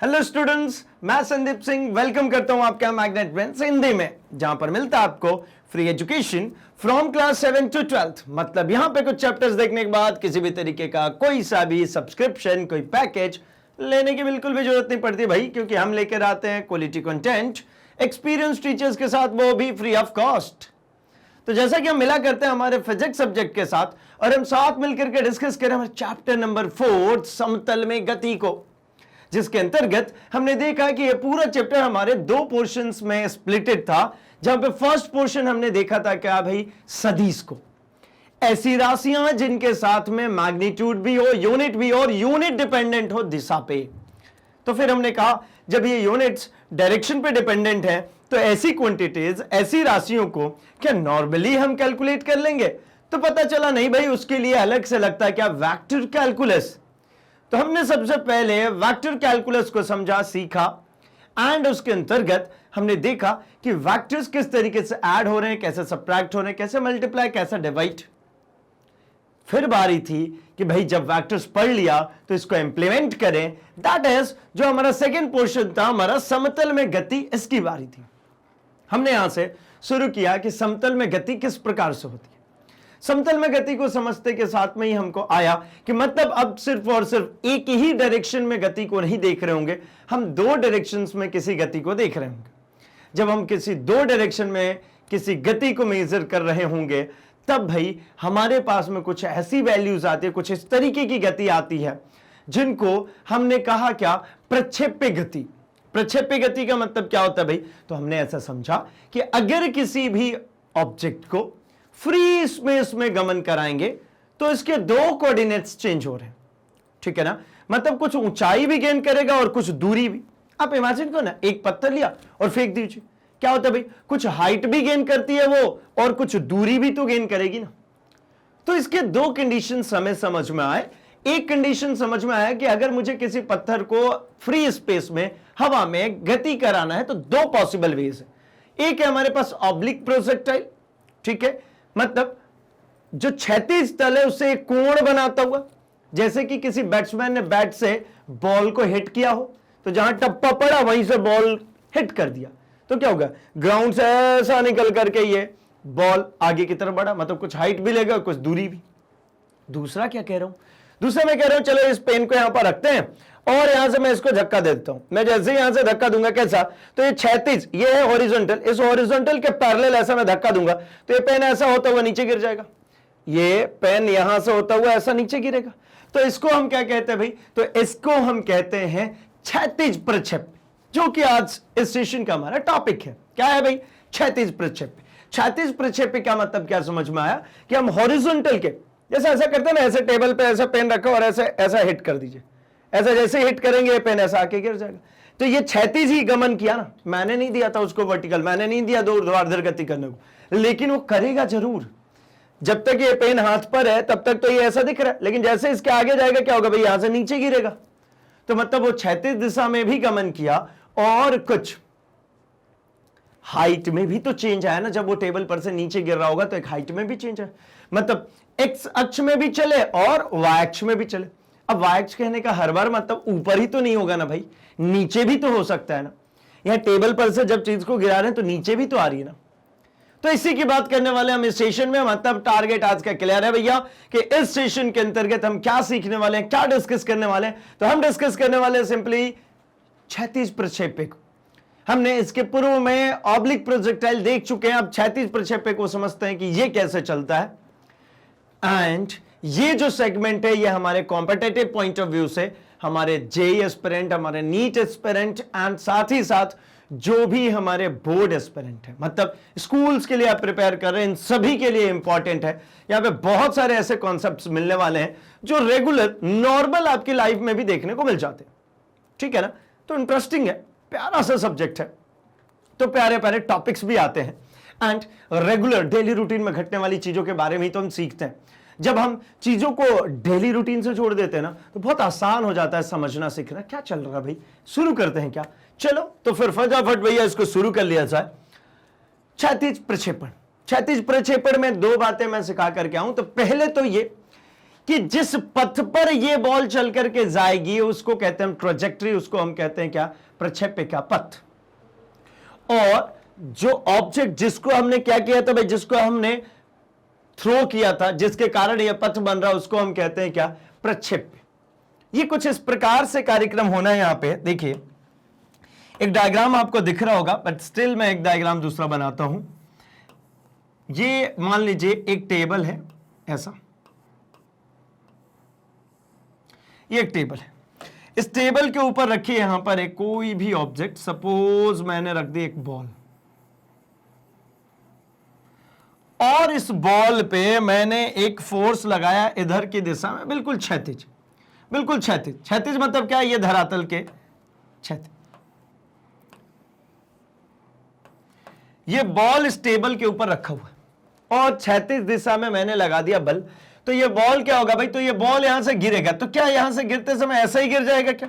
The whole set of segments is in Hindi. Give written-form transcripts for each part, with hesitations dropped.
हेलो स्टूडेंट्स, मैं संदीप सिंह वेलकम करता हूं आपका मैग्नेट ब्रेन्स हिंदी में, जहां पर मिलता है आपको free education from class 7 to 12th। मतलब यहां पे कुछ चैप्टर्स देखने के बाद किसी भी तरीके का कोई सा भी सब्सक्रिप्शन, कोई पैकेज लेने की बिल्कुल भी जरूरत नहीं पड़ती भाई, क्योंकि हम लेकर आते हैं क्वालिटी कंटेंट एक्सपीरियंस टीचर्स के साथ, वो भी फ्री ऑफ कॉस्ट। तो जैसा कि हम मिला करते हैं हमारे फिजिक्स सब्जेक्ट के साथ, और हम साथ मिलकर के डिस्कस करें हमारे चैप्टर नंबर 4 समतल में गति को, जिसके अंतर्गत हमने देखा कि यह पूरा चैप्टर हमारे दो पोर्शंस में स्प्लिटेड था। जहां पे फर्स्ट पोर्शन हमने देखा था क्या भाई, सदिश को, ऐसी राशियां जिनके साथ में मैग्नीट्यूड भी हो, यूनिट भी हो और यूनिट डिपेंडेंट हो दिशा पे। तो फिर हमने कहा जब ये यूनिट्स डायरेक्शन पे डिपेंडेंट है तो ऐसी क्वांटिटीज, ऐसी राशियों को क्या नॉर्मली हम कैलकुलेट कर लेंगे? तो पता चला नहीं भाई, उसके लिए अलग से लगता है क्या, वेक्टर कैलकुलस। तो हमने सबसे पहले वेक्टर कैलकुलस को समझा, सीखा, एंड उसके अंतर्गत हमने देखा कि वेक्टर्स किस तरीके से ऐड हो रहे हैं, कैसे सब्ट्रैक्ट हो रहे हैं, कैसे मल्टीप्लाई, कैसे डिवाइड। फिर बारी थी कि भाई जब वेक्टर्स पढ़ लिया तो इसको इंप्लीमेंट करें, दैट इज जो हमारा सेकंड पोर्शन था, हमारा समतल में गति, इसकी बारी थी। हमने यहां से शुरू किया कि समतल में गति किस प्रकार से होती है। समतल में गति को समझते के साथ में ही हमको आया कि मतलब अब सिर्फ और सिर्फ एक ही डायरेक्शन में गति को नहीं देख रहे होंगे, हम दो डायरेक्शंस में किसी गति को देख रहे होंगे। जब हम किसी दो डायरेक्शन में किसी गति को मेजर कर रहे होंगे, तब भाई हमारे पास में कुछ ऐसी वैल्यूज आती है, कुछ इस तरीके की गति आती है जिनको हमने कहा क्या, प्रक्षेप्य गति। प्रक्षेप्य गति का मतलब क्या होता है भाई? तो हमने ऐसा समझा कि अगर किसी भी ऑब्जेक्ट को फ्री स्पेस में गमन कराएंगे तो इसके दो कोऑर्डिनेट्स चेंज हो रहे हैं, ठीक है ना। मतलब कुछ ऊंचाई भी गेन करेगा और कुछ दूरी भी। आप इमेजिन करो ना, एक पत्थर लिया और फेंक दीजिए, क्या होता है भाई, कुछ हाइट भी गेन करती है वो और कुछ दूरी भी तो गेन करेगी ना। तो इसके दो कंडीशंस हमें समझ में आए। एक कंडीशन समझ में आया कि अगर मुझे किसी पत्थर को फ्री स्पेस में, हवा में गति कराना है तो दो पॉसिबल वेज है। एक है हमारे पास ऑब्लिक प्रोजेक्टाइल, ठीक है, मतलब जो क्षैतिज तल है उससे एक कोण बनाता हुआ, जैसे कि किसी बैट्समैन ने बैट से बॉल को हिट किया हो, तो जहां टप्पा पड़ा वहीं से बॉल हिट कर दिया, तो क्या होगा, ग्राउंड से ऐसा निकल करके ये बॉल आगे की तरफ बढ़ा, मतलब कुछ हाइट भी लेगा कुछ दूरी भी। दूसरा क्या कह रहा हूं, दूसरा मैं कह रहा हूं चलो इस पेन को यहां पर रखते हैं और यहां से मैं इसको धक्का दे देता हूं। मैं जैसे ही यहां से धक्का दूंगा कैसा, तो ये क्षैतिज, ये है हॉरिजॉन्टल, इस हॉरिजॉन्टल के पैरेलल ऐसा मैं धक्का दूंगा तो ये पेन ऐसा होता हुआ नीचे गिर जाएगा, ये पेन यहां से होता हुआ ऐसा नीचे गिरेगा। तो इसको हम क्या कहते हैं भाई, तो इसको हम कहते हैं क्षैतिज प्रक्षेप, जो कि आज इस सेशन का हमारा टॉपिक है। क्या है भाई, क्षैतिज प्रक्षेप। क्षैतिज प्रक्षेप का मतलब क्या समझ में आया कि हम हॉरिजॉन्टल के, जैसे ऐसा करते हैं ना, ऐसे टेबल पे ऐसा पेन रखो और ऐसे ऐसा हिट कर दीजिए, ऐसा जैसे हिट करेंगे पेन ऐसा आके गिर जाएगा। तो ये क्षैतिज ही गमन किया ना, मैंने नहीं दिया था उसको वर्टिकल, मैंने नहीं दिया ऊर्ध्वाधर गति करने को, लेकिन वो करेगा जरूर। जब तक ये पेन हाथ पर है तब तक तो ये ऐसा दिख रहा है, लेकिन जैसे इसके आगे जाएगा क्या होगा भाई, यहां से नीचे गिरेगा। तो मतलब वो क्षैतिज दिशा में भी गमन किया और कुछ हाइट में भी तो चेंज आया ना, जब वो टेबल पर से नीचे गिर रहा होगा तो एक हाइट में भी चेंज है, मतलब एक्स अक्ष में भी चले और वाई अक्ष में भी चले। अब वाई अक्ष कहने का हर बार मतलब ऊपर ही तो नहीं होगा ना भाई, नीचे भी तो हो सकता है ना। यहां टेबल पर से जब चीज को गिरा रहे हैं तो नीचे भी तो आ रही है ना। तो इसी की बात करने वाले हम इस सेशन में, मतलब टारगेट आज का क्लियर है भैया कि इस सेशन के अंतर्गत हम क्या सीखने वाले हैं, क्या डिस्कस करने वाले हैं। तो हम डिस्कस करने वाले हैं सिंपली क्षैतिज प्रक्षेप्य को। हमने इसके पूर्व में ऑब्लिक प्रोजेक्टाइल देख चुके हैं, अब क्षैतिज प्रक्षेप्य को समझते हैं कि ये कैसे चलता है। एंड ये जो सेगमेंट है ये हमारे कॉम्पिटिटिव पॉइंट ऑफ व्यू से, हमारे जेईई एस्पिरेंट, हमारे नीट एस्पिरेंट एंड साथ ही साथ जो भी हमारे बोर्ड एस्पिरेंट है, मतलब स्कूल्स के लिए आप प्रिपेयर कर रहे हैं, इन सभी के लिए इंपॉर्टेंट है। यहां पे बहुत सारे ऐसे कॉन्सेप्ट्स मिलने वाले हैं जो रेगुलर नॉर्मल आपकी लाइफ में भी देखने को मिल जाते हैं, ठीक है ना। तो इंटरेस्टिंग है, प्यारा सा सब्जेक्ट है, तो प्यारे प्यारे टॉपिक्स भी आते हैं एंड रेगुलर डेली रूटीन में घटने वाली चीजों के बारे में ही तो हम सीखते हैं। जब हम चीजों को डेली रूटीन से जोड़ देते हैं ना, तो बहुत आसान हो जाता है समझना, सीखना। क्या चल रहा है भाई, शुरू करते हैं क्या? चलो तो फिर फटाफट भैया इसको शुरू कर लिया जाए। क्षैतिज प्रक्षेपण, क्षैतिज प्रक्षेपण में दो बातें मैं सिखा करके आऊं। तो पहले तो ये कि जिस पथ पर यह बॉल चल करके जाएगी उसको कहते हैं ट्रैजेक्टरी, उसको हम कहते हैं क्या, प्रक्षेप्य का पथ। और जो ऑब्जेक्ट जिसको हमने क्या किया था भाई, जिसको हमने थ्रो किया था, जिसके कारण यह पथ बन रहा, उसको हम कहते हैं क्या, प्रक्षेप्य। ये कुछ इस प्रकार से कार्यक्रम होना है। यहां पे देखिए एक डायग्राम आपको दिख रहा होगा, बट स्टिल मैं एक डायग्राम दूसरा बनाता हूं। ये मान लीजिए एक टेबल है ऐसा, ये एक टेबल है। इस टेबल के ऊपर रखिए यहां पर एक कोई भी ऑब्जेक्ट, सपोज मैंने रख दी एक बॉल, और इस बॉल पे मैंने एक फोर्स लगाया इधर की दिशा में, बिल्कुल क्षैतिज, बिल्कुल क्षैतिज। क्षैतिज मतलब क्या है, ये धरातल के क्षैतिज। ये बॉल इस टेबल के ऊपर रखा हुआ है और क्षैतिज दिशा में मैंने लगा दिया बल, तो ये बॉल क्या होगा भाई, तो ये बॉल यहां से गिरेगा। तो क्या यहां से गिरते समय ऐसा ही गिर जाएगा क्या?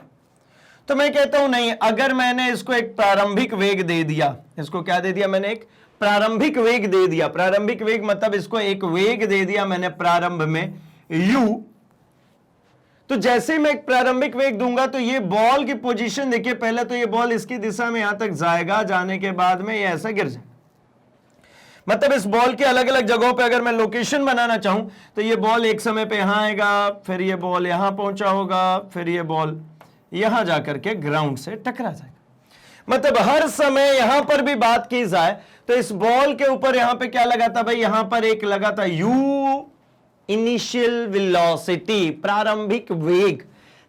तो मैं कहता हूं नहीं, अगर मैंने इसको एक प्रारंभिक वेग दे दिया, इसको क्या दे दिया मैंने, एक प्रारंभिक वेग दे दिया। प्रारंभिक वेग मतलब इसको एक वेग दे दिया मैंने प्रारंभ में u, तो जैसे ही मैं एक प्रारंभिक वेग दूंगा तो ये बॉल की पोजीशन देखिए, पहले तो ये बॉल इसकी दिशा में यहां तक जाएगा, जाने के बाद में ये ऐसा गिर जाए। मतलब इस बॉल के अलग अलग जगहों पे अगर मैं लोकेशन बनाना चाहूं तो ये बॉल एक समय पे यहां आएगा, फिर ये बॉल यहां पहुंचा होगा, फिर ये बॉल यहां जाकर के ग्राउंड से टकरा जाएगा। मतलब हर समय यहां पर भी बात की जाए तो इस बॉल के ऊपर यहां पे क्या लगा था भाई, यहां पर एक लगा था u इनिशियल वेलोसिटी, प्रारंभिक वेग,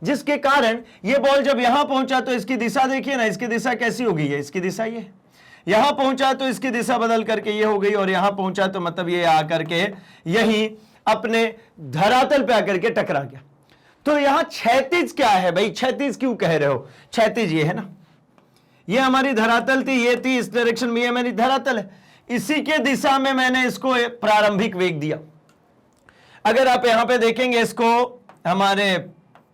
जिसके कारण ये बॉल जब यहां पहुंचा तो इसकी दिशा देखिए ना, इसकी दिशा कैसी हो गई है, इसकी दिशा ये, यहां पहुंचा तो इसकी दिशा बदल करके ये हो गई, और यहां पहुंचा तो मतलब ये आकर के यही अपने धरातल पे आकर के टकरा गया। तो यहां क्षैतिज क्या है भाई, क्षैतिज क्यों कह रहे हो, क्षैतिज ये है ना, ये हमारी धरातल थी, ये थी इस डायरेक्शन में, ये मेरी धरातल है, इसी के दिशा में मैंने इसको प्रारंभिक वेग दिया। अगर आप यहां पे देखेंगे इसको, हमारे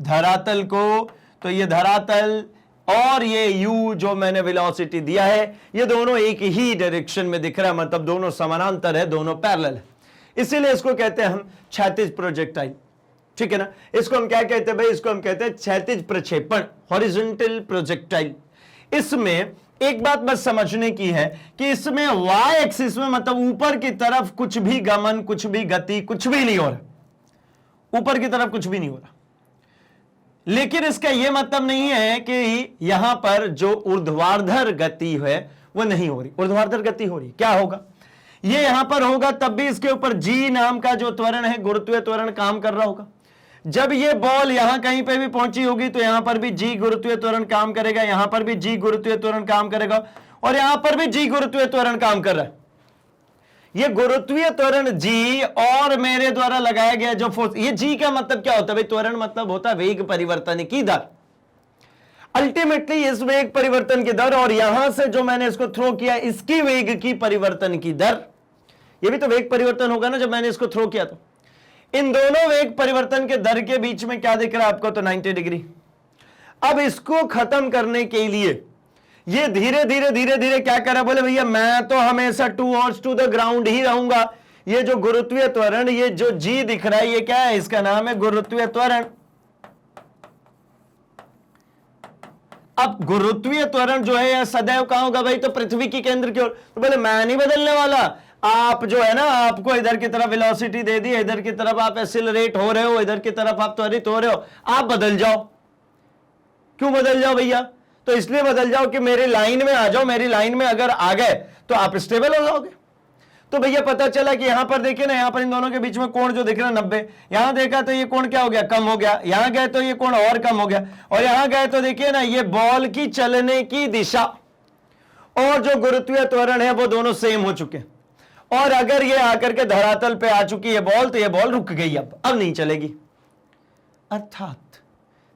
धरातल को, तो ये धरातल और ये u जो मैंने वेलोसिटी दिया है, ये दोनों एक ही डायरेक्शन में दिख रहा है, मतलब दोनों समानांतर है, दोनों पैरेलल है, इसीलिए इसको कहते हैं हम क्षैतिज प्रोजेक्टाइल। ठीक है ना, इसको हम क्या कहते हैं भाई, इसको हम कहते हैं क्षैतिज प्रक्षेपण, हॉरिजॉन्टल प्रोजेक्टाइल। इसमें एक बात बस समझने की है कि इसमें y एक्सिस में मतलब ऊपर की तरफ कुछ भी गमन, कुछ भी गति, कुछ भी नहीं हो रहा, ऊपर की तरफ कुछ भी नहीं हो रहा। लेकिन इसका यह मतलब नहीं है कि यहां पर जो ऊर्ध्वाधर गति है वो नहीं हो रही, ऊर्ध्वाधर गति हो रही। क्या होगा, ये यहां पर होगा तब भी इसके ऊपर g नाम का जो त्वरण है, गुरुत्वीय त्वरण काम कर रहा होगा। जब ये बॉल यहां कहीं पे भी पहुंची होगी तो यहां पर भी g गुरुत्वीय त्वरण काम करेगा, यहां पर भी g गुरुत्वीय त्वरण काम करेगा, और यहां पर भी g गुरुत्वीय त्वरण काम कर रहा है। ये गुरुत्वीय त्वरण g और मेरे द्वारा लगाया गया जो फोर्स, ये g का मतलब क्या होता है भाई, त्वरण मतलब होता है वेग परिवर्तन की दर। अल्टीमेटली इस वेग परिवर्तन की दर और यहां से जो मैंने इसको थ्रो किया इसकी वेग की परिवर्तन की दर, ये भी तो वेग परिवर्तन होगा ना जब मैंने इसको थ्रो किया। तो इन दोनों वेग परिवर्तन के दर के बीच में क्या दिख रहा है आपको, तो 90 डिग्री। अब इसको खत्म करने के लिए ये धीरे धीरे धीरे धीरे क्या करा, बोले भैया मैं तो हमेशा टूवर्ड्स टू द ग्राउंड ही रहूंगा। ये जो गुरुत्वीय त्वरण, ये जो जी दिख रहा है, ये क्या है, इसका नाम है गुरुत्वीय त्वरण। अब गुरुत्वीय त्वरण जो है यह सदैव कहां होगा भाई, तो पृथ्वी की केंद्र की ओर। तो बोले मैं नहीं बदलने वाला, आप जो है ना, आपको इधर की तरफ वेलोसिटी दे दी, इधर की तरफ आप एक्सीलरेट हो रहे हो, इधर की तरफ आप त्वरित हो रहे हो, आप बदल जाओ। क्यों बदल जाओ भैया, तो इसलिए बदल जाओ कि मेरी लाइन में आ जाओ, मेरी लाइन में अगर आ गए तो आप स्टेबल हो जाओगे। तो भैया पता चला कि यहां पर देखिए ना, यहां पर इन दोनों के बीच में कोण जो दिख रहा है 90, यहां देखा तो ये कोण क्या हो गया, कम हो गया, यहां गए तो ये कोण और कम हो गया, और यहां गए तो देखिए ना ये बॉल की चलने की दिशा और जो गुरुत्वीय त्वरण है वो दोनों सेम हो चुके हैं। और अगर ये आकर के धरातल पे आ चुकी है बॉल, तो ये बॉल रुक गई, अब नहीं चलेगी। अर्थात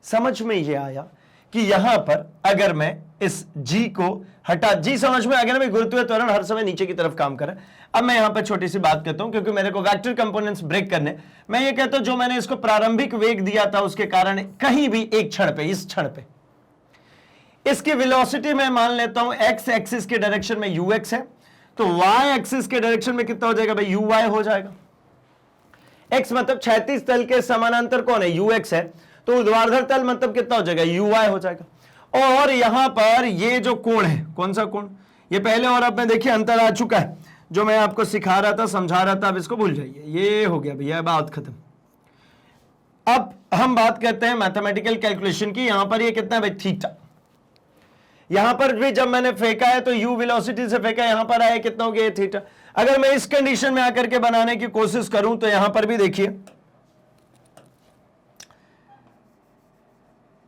समझ में ये आया कि यहां पर अगर मैं इस जी को हटा, जी समझ में आ गया ना भाई, गुरुत्वीय त्वरण हर समय नीचे की तरफ काम कर रहा है। अब मैं यहां पर छोटी सी बात करता हूं, क्योंकि मेरे को वेक्टर कंपोनेंट्स ब्रेक करने, मैं ये कहता हूं जो मैंने इसको प्रारंभिक वेग दिया था उसके कारण कहीं भी एक क्षण पे, इस क्षण पे इसकी वेलोसिटी मैं मान लेता हूं एक्स एक्सिस के डायरेक्शन में ux है, तो y एक्सिस के डायरेक्शन में कितना हो जाएगा भाई, uy हो जाएगा। एक्स मतलब क्षैतिज तल के समानांतर कौन है, यू एक्स है, तो ऊर्ध्वाधर तल मतलब कितना हो जाएगा, यू वाई हो जाएगा। और यहां पर ये जो कोण है, कौन सा कोण, ये पहले और अब में देखिए अंतर आ चुका है, जो मैं आपको सिखा रहा था, समझा रहा था, अब इसको भूल जाइए, ये हो गया भैया, बात खत्म। अब हम बात करते हैं मैथमेटिकल कैलकुलेशन की। यहां पर ये कितना है भाई, थीटा। यहां पर भी जब मैंने फेंका है तो u वेलोसिटी से फेंका, यहां पर आया कितना हो गया, थीटा। अगर मैं इस कंडीशन में आकर के बनाने की कोशिश करूं तो यहां पर भी देखिए,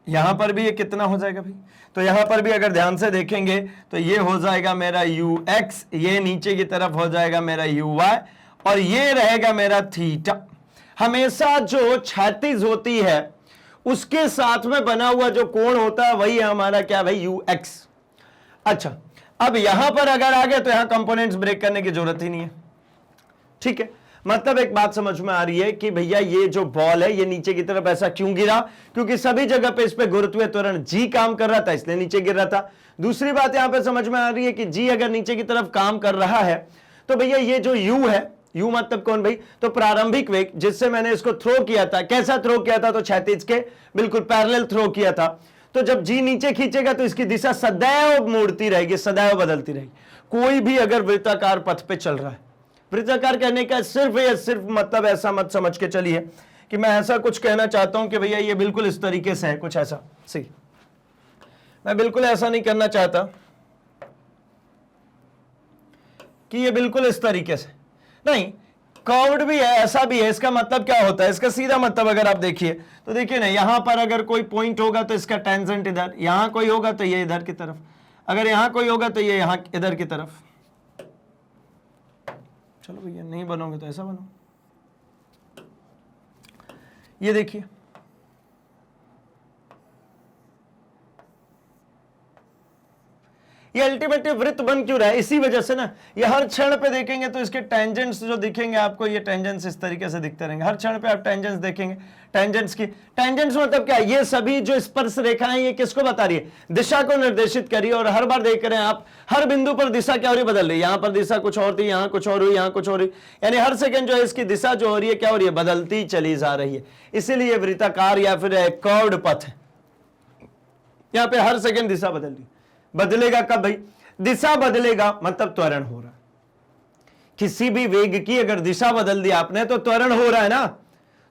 यहां पर भी ये कितना हो जाएगा भाई, तो यहां पर भी अगर ध्यान से देखेंगे तो ये हो जाएगा मेरा ux, ये नीचे की तरफ हो जाएगा मेरा uy, और ये रहेगा मेरा थीटा। हमेशा जो क्षैतिज होती है उसके साथ में बना हुआ जो कोण होता है वही है हमारा क्या भाई, ux। अच्छा, अब यहां पर अगर आ गए तो यहां कंपोनेंट्स ब्रेक करने की जरूरत ही नहीं है, ठीक है। मतलब एक बात समझ में आ रही है कि भैया ये जो बॉल है ये नीचे की तरफ ऐसा क्यों गिरा, क्योंकि सभी जगह पे इस पे गुरुत्वीय त्वरण जी काम कर रहा था, इसलिए नीचे गिर रहा था। दूसरी बात यहां पे समझ में आ रही है कि जी अगर नीचे की तरफ काम कर रहा है तो भैया ये जो यू है, यू मतलब कौन भाई, तो प्रारंभिक वेग जिससे मैंने इसको थ्रो किया था, कैसा थ्रो किया था, तो क्षैतिज के बिल्कुल पैरेलल थ्रो किया था। तो जब जी नीचे खींचेगा तो इसकी दिशा सदैव मुड़ती रहेगी, सदैव बदलती रहेगी। कोई भी अगर वृत्ताकार पथ पे चल रहा है, वृत्ताकार कहने का सिर्फ मतलब ऐसा मत समझ के चलिए कि मैं ऐसा कुछ कहना चाहता हूं कि भैया ये बिल्कुल इस तरीके से है, कुछ ऐसा सी, मैं बिल्कुल ऐसा नहीं करना चाहता कि ये बिल्कुल इस तरीके से, नहीं, कर्व्ड भी है, ऐसा भी है। इसका मतलब क्या होता है, इसका सीधा मतलब अगर आप देखिए तो देखिए ना, यहां पर अगर कोई पॉइंट होगा तो इसका टेंजेंट इधर, यहां कोई होगा तो ये इधर की तरफ, अगर यहां कोई होगा तो ये यहां इधर की तरफ। चलो भैया नहीं बनोगे तो ऐसा बनो, ये देखिए, ये अल्टीमेटली वृत्त बन क्यों रहा है, इसी वजह से ना। ये हर क्षण पे देखेंगे तो इसके टेंजेंट्स जो दिखेंगे आपको, ये टेंजेंट्स इस तरीके से दिखते रहेंगे, हर क्षण पे आप टेंजेंट्स देखेंगे। टेंजेंट्स की टेंजेंट्स मतलब क्या, ये सभी जो स्पर्श रेखाएं ये किसको बता रही है, दिशा को निर्देशित करिए। और हर बार देख रहे हैं आप, हर बिंदु पर दिशा क्या हो रही है, बदल रही है। यहां पर दिशा कुछ और थी, यहां कुछ और हुई, यहां कुछ और हुई, यानी हर सेकंड जो है इसकी दिशा जो हो रही है क्या हो रही है, बदलती चली जा रही है। इसीलिए वृत्ताकार या फिर कर्व्ड पथ है, यहां पे हर सेकंड दिशा बदल रही है। बदलेगा कब भाई, दिशा बदलेगा मतलब त्वरण हो रहा है। किसी भी वेग की अगर दिशा बदल दी आपने तो त्वरण हो रहा है ना।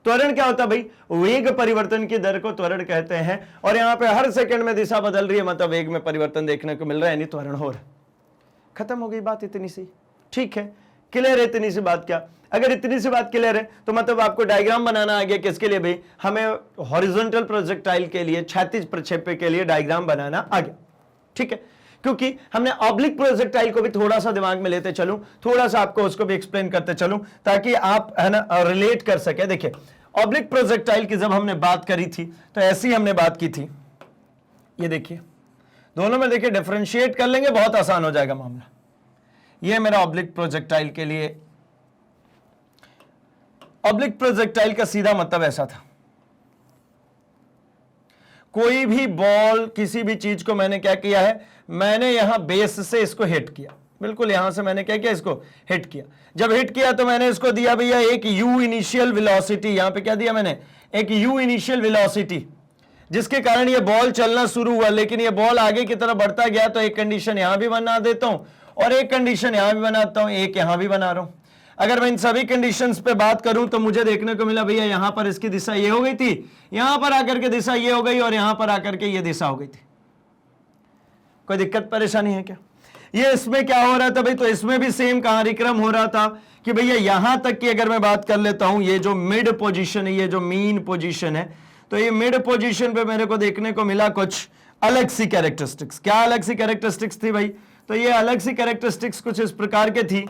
त्वरण क्या होता है भाई, वेग परिवर्तन की दर को त्वरण कहते हैं। और यहां पे हर सेकंड में दिशा बदल रही है मतलब वेग में परिवर्तन देखने को मिल रहा है, यानी त्वरण हो रहा है। खत्म हो गई बात, इतनी सी, ठीक है, क्लियर है इतनी सी बात। क्या अगर इतनी सी बात क्लियर है तो मतलब आपको डायग्राम बनाना आ गया, किसके लिए भाई, हमें हॉरिजॉन्टल प्रोजेक्टाइल के लिए, क्षैतिज प्रक्षेप्य के लिए डायग्राम बनाना आ गया, ठीक है। क्योंकि हमने ऑब्लिक प्रोजेक्टाइल को भी थोड़ा सा दिमाग में लेते चलूं, थोड़ा सा आपको उसको भी एक्सप्लेन करते चलूं ताकि आप है ना रिलेट कर सके। देखिए ऑब्लिक प्रोजेक्टाइल की जब हमने बात करी थी तो ऐसी हमने बात की थी, ये देखिए दोनों में देखिए डिफरेंशिएट कर लेंगे, बहुत आसान हो जाएगा मामला। ये मेरा ऑब्लिक प्रोजेक्टाइल के लिए, ऑब्लिक प्रोजेक्टाइल का सीधा मतलब ऐसा था, कोई भी बॉल किसी भी चीज को मैंने क्या किया है, मैंने यहां बेस से इसको हिट किया, बिल्कुल यहां से मैंने क्या किया, इसको हिट किया। जब हिट किया तो मैंने इसको दिया भैया एक u इनिशियल वेलोसिटी, यहां पे क्या दिया मैंने, एक u इनिशियल वेलोसिटी, जिसके कारण ये बॉल चलना शुरू हुआ। लेकिन ये बॉल आगे की तरफ बढ़ता गया तो एक कंडीशन यहां भी बना देता हूं और एक कंडीशन यहां भी बनाता हूं, एक यहां भी बना रहा हूं। अगर मैं इन सभी कंडीशंस पे बात करूं तो मुझे देखने को मिला भैया यहां पर इसकी दिशा ये हो गई थी, यहां पर आकर के दिशा ये हो गई और यहां पर आकर के ये दिशा हो गई थी। कोई दिक्कत परेशानी है क्या? ये इसमें क्या हो रहा था भाई, तो इसमें भी सेम कार्यक्रम हो रहा था कि भैया यहां तक की अगर मैं बात कर लेता हूं, ये जो मिड पोजीशन है, ये जो मीन पोजीशन है, तो ये मिड पोजीशन पे मेरे को देखने को मिला कुछ अलग सी कैरेक्टरिस्टिक्स। क्या अलग सी कैरेक्टरिस्टिक्स थी भाई, तो ये अलग सी कैरेक्टरिस्टिक्स कुछ इस प्रकार के थी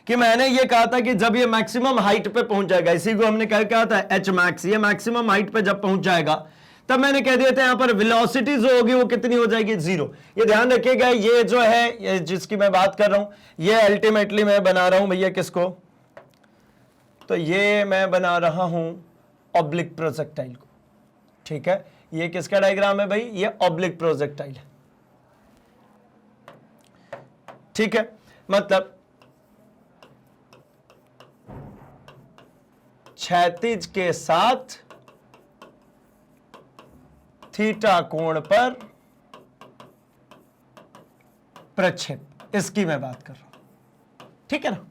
कि मैंने ये कहा था कि जब ये मैक्सिमम हाइट पे पहुंच जाएगा, इसी को हमने क्या कहा था, एच मैक्स, ये मैक्सिमम हाइट पे जब पहुंच जाएगा तब मैंने कह दिया था यहां पर वेलोसिटी जो होगी वो कितनी हो जाएगी, जीरो। ये ध्यान रखिएगा, ये जो है ये जिसकी मैं बात कर रहा हूं, ये अल्टीमेटली मैं बना रहा हूं भैया किसको, तो ये मैं बना रहा हूं ऑब्लिक प्रोजेक्टाइल को, ठीक है। ये किसका डायग्राम है भाई, ये ऑब्लिक प्रोजेक्टाइल है, ठीक है। मतलब क्षैतिज के साथ थीटा कोण पर प्रक्षेप, इसकी मैं बात कर रहा हूं, ठीक है ना।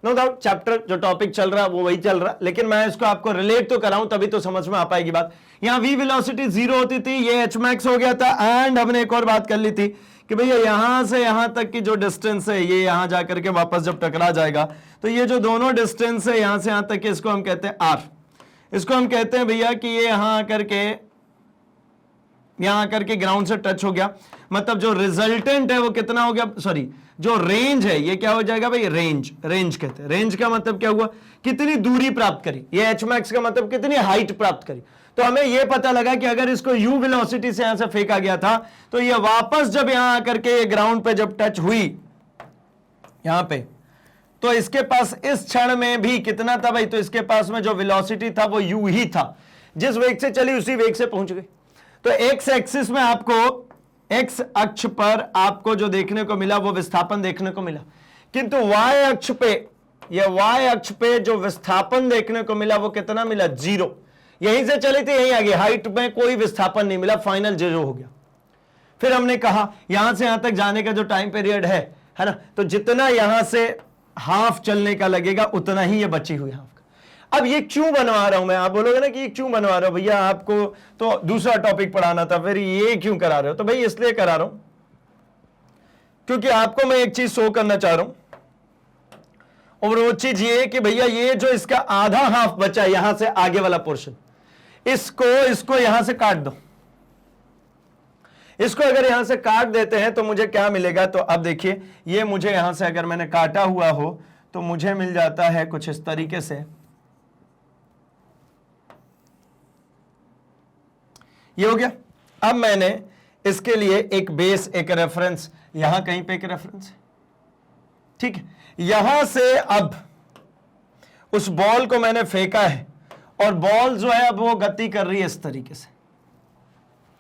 नो डाउट चैप्टर जो टॉपिक चल रहा है वो वही चल रहा, लेकिन मैं इसको आपको रिलेट तो कराऊं तभी तो समझ में आ पाएगी बात। यहां v वेलोसिटी 0 होती थी, ये h max हो गया था, एंड हमने एक और बात कर ली थी कि भैया यहां से यहां तक की जो डिस्टेंस है ये यहां जाकर के वापस जब टकरा जाएगा तो ये जो दोनों डिस्टेंस है यहां से यहां तक के, इसको हम कहते हैं r। इसको हम कहते हैं भैया कि ये यहां आकर के ग्राउंड से टच हो गया, मतलब जो रिजल्टेंट है वो कितना हो गया, सॉरी जो रेंज है ये क्या हो जाएगा भाई, रेंज कहते हैं। रेंज का मतलब क्या हुआ, कितनी दूरी प्राप्त करी, ये h max का मतलब कितनी हाइट प्राप्त करी। तो हमें यह पता लगा कि अगर इसको u वेलोसिटी से यहां से फेंका गया था तो ये वापस जब यहां आकर के ग्राउंड पे जब टच हुई यहां पे, तो इसके पास इस क्षण में भी कितना था भाई, तो इसके पास में जो वेलोसिटी था वो u ही था, जिस वेग से चली उसी वेग से पहुंच गई। तो एक्स एक्सिस में आपको, एक्स अक्ष पर आपको जो देखने को मिला वो विस्थापन देखने को मिला, किंतु वाई अक्ष पे, ये वाई अक्ष पे जो विस्थापन देखने को मिला वो कितना मिला, 0। यहीं से चली थी यहीं आ गई, हाइट में कोई विस्थापन नहीं मिला, फाइनल 0 हो गया। फिर हमने कहा यहां से यहां तक जाने का जो टाइम पीरियड है ना, तो जितना यहां से हाफ चलने का लगेगा उतना ही ये बची हुई हाफ। अब ये क्यों बनवा रहा हूं मैं, आप बोलोगे ना कि ये क्यों बनवा रहा हूं भैया, आपको तो दूसरा टॉपिक पढ़ाना था, फिर ये क्यों करा रहे हो, तो भाई इसलिए करा रहा हूं क्योंकि आपको मैं एक चीज शो करना चाह रहा हूं, और वो चीज ये कि भैया ये जो इसका आधा हाफ बचा है यहां से आगे वाला पोर्शन, इसको यहां से काट दो। इसको अगर यहां से काट देते हैं तो मुझे क्या मिलेगा, तो अब देखिए ये मुझे यहां से अगर मैंने काटा हुआ हो तो मुझे मिल जाता है कुछ इस तरीके से, ये हो गया। अब मैंने इसके लिए एक बेस, एक रेफरेंस, यहां कहीं पे एक रेफरेंस, ठीक है, यहां से अब उस बॉल को मैंने फेंका है और बॉल जो है अब वो गति कर रही है इस तरीके से,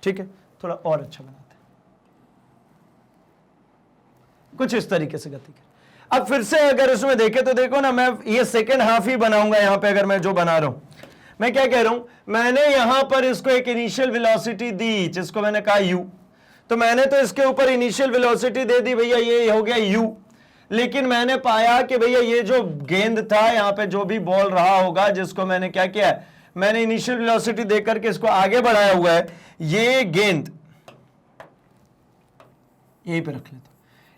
ठीक है, थोड़ा और अच्छा बनाते हैं, कुछ इस तरीके से गति कर। अब फिर से अगर इसमें देखें तो देखो ना, मैं ये सेकेंड हाफ ही बनाऊंगा यहां पे, अगर मैं जो बना रहा हूं, मैं क्या कह रहा हूं, मैंने यहां पर इसको एक इनिशियल वेलोसिटी दी जिसको मैंने कहा u, तो मैंने तो इसके ऊपर इनिशियल वेलोसिटी दे दी भैया, ये हो गया u, लेकिन मैंने पाया कि भैया ये जो गेंद था यहां पे जो भी बॉल रहा होगा जिसको मैंने क्या किया है, मैंने इनिशियल वेलोसिटी देकर के इसको आगे बढ़ाया हुआ है, ये गेंद यहीं पे रख लेता हूं,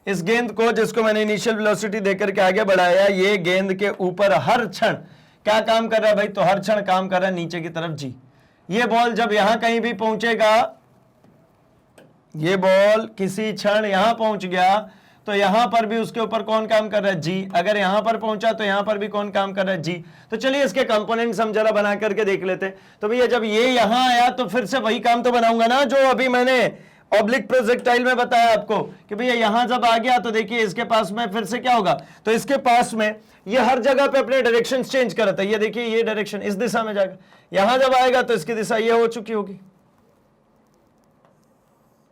इस गेंद को जिसको मैंने इनिशियल वेलोसिटी देकर के आगे बढ़ाया, ये गेंद के ऊपर हर क्षण क्या काम कर रहा है भाई, तो हर क्षण काम कर रहा है नीचे की तरफ जी। ये बॉल जब यहां कहीं भी पहुंचेगा, ये बॉल किसी क्षण यहां पहुंच गया तो यहां पर भी उसके ऊपर कौन काम कर रहा है, जी। अगर यहां पर पहुंचा तो यहां पर भी कौन काम कर रहा है, जी। तो चलिए इसके कंपोनेंट्स हम जरा बना करके देख लेते हैं। तो भैया जब ये यहां आया तो फिर से वही काम तो बनाऊंगा ना जो अभी मैंने ऑब्लिक प्रोजेक्टाइल में बताया आपको कि भैया यहां जब आ गया तो देखिए इसके पास में फिर से क्या होगा, तो इसके पास में ये हर जगह पे अपने डायरेक्शन चेंज करता है। ये देखिए ये डायरेक्शन इस दिशा में जाएगा, यहां जब आएगा तो इसकी दिशा ये हो चुकी होगी,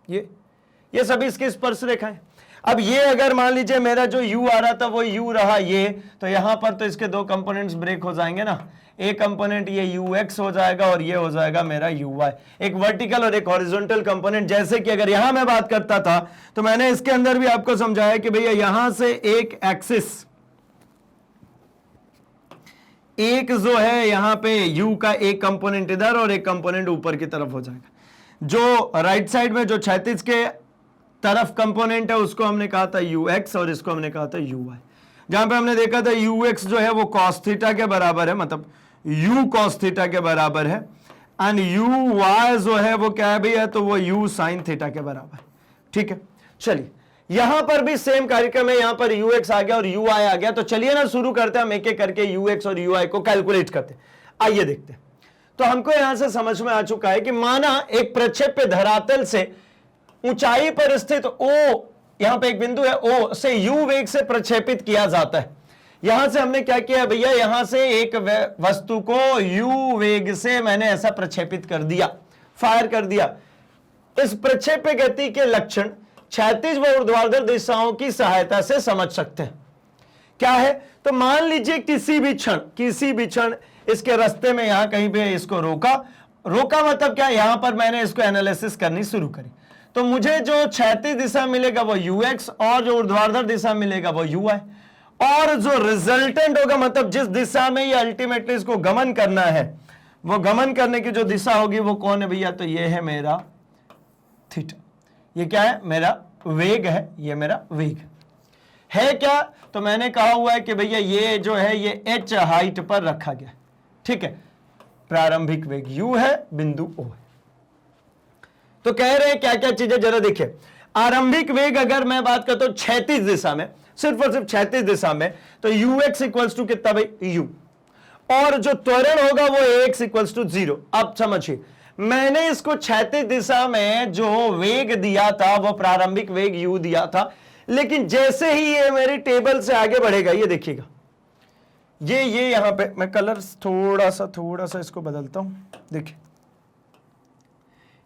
ये सभी इसकी स्पर्श रेखाएं। अब ये अगर मान लीजिए मेरा जो u आ रहा था वो u रहा ये, तो यहां पर तो इसके दो कंपोनेंट्स ब्रेक हो जाएंगे ना, एक कंपोनेंट ये ux हो जाएगा और ये हो जाएगा मेरा uy, एक वर्टिकल और एक हॉरिजॉन्टल कंपोनेंट। जैसे कि अगर यहां मैं बात करता था तो मैंने इसके अंदर भी आपको समझाया कि भैया यहां से एक एक्सिस, एक जो है यहां पे u का एक कंपोनेंट इधर और एक कंपोनेंट ऊपर की तरफ हो जाएगा। जो राइट साइड में जो क्षैतिज के तरफ कंपोनेंट है उसको हमने कहा था ux और इसको हमने कहा था uy। जहां पे हमने देखा था ux जो है वो cos थीटा के बराबर है, मतलब u cos थीटा के बराबर है, एंड uy जो है वो क्या है भैया, तो वो u sin थीटा के बराबर। ठीक है, चलिए यहां पर भी सेम कार्यक्रम है, यहां पर ux आ गया और uy आ गया। तो चलिए ना शुरू करते हैं हम एक एक करके ux और uy को कैलकुलेट करते हैं। आइए देखते हैं। तो हमको यहां से समझ में आ चुका है कि माना एक प्रक्षेप पे धरातल से ऊंचाई पर स्थित O, यहां पे एक बिंदु है O से u वेग से प्रक्षेपित किया जाता है। यहां से हमने क्या किया भैया, यहां से एक वस्तु को u वेग से मैंने ऐसा प्रक्षेपित कर दिया, फायर कर दिया। इस प्रक्षेप्य गति के लक्षण क्षैतिज व ऊर्ध्वाधर दिशाओं की सहायता से समझ सकते हैं। क्या है? तो मान लीजिए किसी भी क्षण इसके रास्ते में यहां कहीं पे इसको रोका मतलब क्या, यहां पर मैंने इसको एनालिसिस करनी शुरू करी, तो मुझे जो क्षैतिज दिशा मिलेगा वो ux और जो ऊर्ध्वाधर दिशा मिलेगा वो uy, और जो रिजल्टेंट होगा मतलब जिस दिशा में ये अल्टीमेटली इसको गमन करना है, वो गमन करने की जो दिशा होगी वो कौन है भैया? तो ये है मेरा थीटा। ये क्या है? मेरा वेग है, ये मेरा वेग है क्या? तो मैंने कहा हुआ है कि भैया ये जो है ये h हाइट पर रखा गया, ठीक है। प्रारंभिक वेग u है, बिंदु o है। तो कह रहे हैं क्या क्या चीजें, जरा देखिए। आरंभिक वेग अगर मैं बात करता हूं क्षैतिज दिशा में, सिर्फ और सिर्फ क्षैतिज दिशा में, तो ux इक्वल्स टू कितना भाई? u, और जो त्वरण होगा वो ax इक्वल्स टू 0। अब समझिए, मैंने इसको क्षैतिज दिशा में जो वेग दिया था वो प्रारंभिक वेग u दिया था, लेकिन जैसे ही ये मेरी टेबल से आगे बढ़ेगा, ये देखिएगा, ये यहां पे मैं कलर थोड़ा सा इसको बदलता हूं, देखिए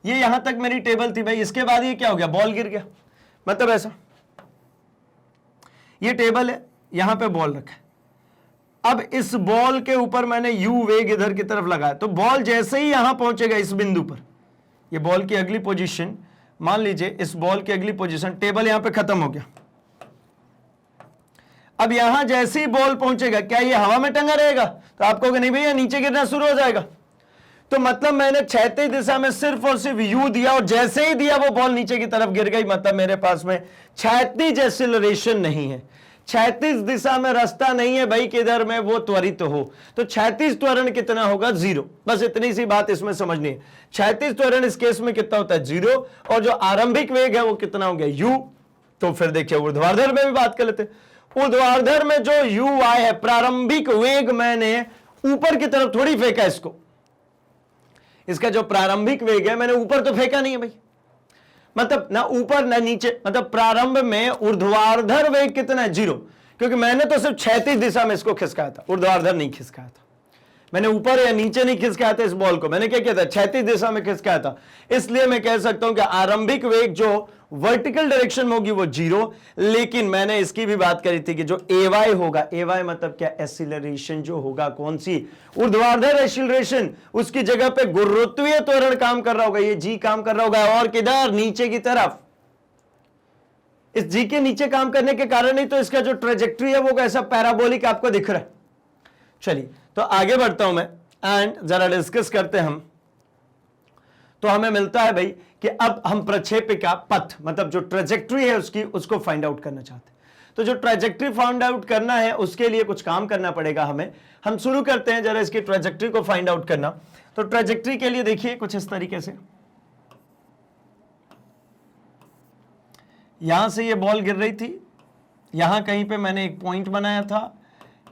ये यहां तक मेरी टेबल थी भाई, इसके बाद ये क्या हो गया? बॉल गिर गया, मतलब ऐसा, ये टेबल है, यहां पे बॉल रखा है, अब इस बॉल के ऊपर मैंने u वेग इधर की तरफ लगाया, तो बॉल जैसे ही यहां पहुंचेगा इस बिंदु पर, ये बॉल की अगली पोजीशन, मान लीजिए इस बॉल की अगली पोजीशन, टेबल यहां पे खत्म हो गया, अब यहां जैसे ही बॉल पहुंचेगा, क्या ये हवा में टंगा रहेगा? तो आप कहोगे नहीं भैया नीचे गिरना शुरू हो जाएगा। तो मतलब मैंने क्षैतिज दिशा में सिर्फ और सिर्फ u दिया, और जैसे ही दिया वो बॉल नीचे की तरफ गिर गई, मतलब मेरे पास में क्षैतिज एक्सीलरेशन नहीं है, क्षैतिज दिशा में रास्ता नहीं है भाई किधर में वो त्वरित हो। तो क्षैतिज त्वरण कितना होगा? 0। बस इतनी सी बात इसमें समझनी है। क्षैतिज त्वरण इस केस में कितना होता है? 0। और जो आरंभिक वेग है वो कितना हो गया? u। तो फिर देखिए ऊर्ध्वाधर में भी बात कर लेते हैं। ऊर्ध्वाधर में जो uy है, प्रारंभिक वेग मैंने ऊपर की तरफ थोड़ी फेंका इसको, इसका जो प्रारंभिक वेग है मैंने ऊपर तो फेंका नहीं है भाई, मतलब ना ऊपर ना नीचे, मतलब प्रारंभ में ऊर्ध्वाधर वेग कितना है? 0, क्योंकि मैंने तो सिर्फ क्षैतिज दिशा में इसको खिसकाया था, ऊर्ध्वाधर नहीं खिसकाया था, मैंने ऊपर या नीचे नहीं खिसकाया था इस बॉल को, मैंने क्या किया था? क्षैतिज दिशा में खिसकाया था। इसलिए मैं कह सकता हूं कि आरंभिक वेग जो वर्टिकल डायरेक्शन में होगी वो 0, लेकिन मैंने इसकी भी बात करी थी कि जो ay होगा, ay मतलब क्या? एक्सीलरेशन जो होगा, कौन सी? ऊर्ध्वाधर एक्सीलरेशन, उसकी जगह पे गुरुत्वीय त्वरण काम कर रहा होगा, ये g काम कर रहा होगा, और किधर? नीचे की तरफ। इस g के नीचे काम करने के कारण ही तो इसका जो ट्रेजेक्ट्री है वो कैसा पैराबोलिक आपको दिख रहा है। चलिए तो आगे बढ़ता हूं मैं, एंड जरा डिस्कस करते हैं हम। तो हमें मिलता है भाई कि अब हम प्रक्षेपिका पथ, मतलब जो ट्रेजेक्ट्री है उसको फाइंड आउट करना चाहते हैं। तो जो ट्रेजेक्ट्री फाइंड आउट करना है उसके लिए कुछ काम करना पड़ेगा हमें। हम शुरू करते हैं जरा इसकी ट्रेजेक्ट्री को फाइंड आउट करना। तो ट्रेजेक्ट्री के लिए देखिए कुछ इस तरीके से, यहां से ये बॉल गिर रही थी, यहां कहीं पे मैंने एक पॉइंट बनाया था,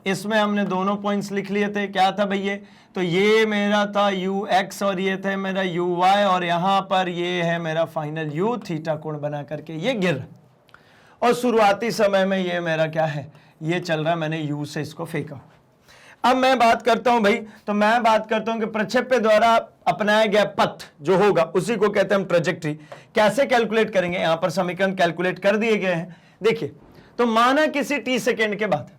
इसमें हमने दोनों पॉइंट्स लिख लिए थे। क्या था भैया? तो ये मेरा था ux और ये थे मेरा uy, और यहां पर ये है मेरा फाइनल u, थीटा कोण बना करके ये गिर, और शुरुआती समय में ये मेरा क्या है? ये चल रहा है, मैंने u से इसको फेंका। अब मैं बात करता हूं भाई, तो मैं बात करता हूं कि प्रक्षेप्य द्वारा अपनाया गया पथ जो होगा उसी को कहते हैं हम ट्रेजेक्ट्री। कैसे कैलकुलेट करेंगे? यहां पर समीकरण कैलकुलेट कर दिए गए हैं। देखिए, तो माना किसी t सेकेंड के बाद,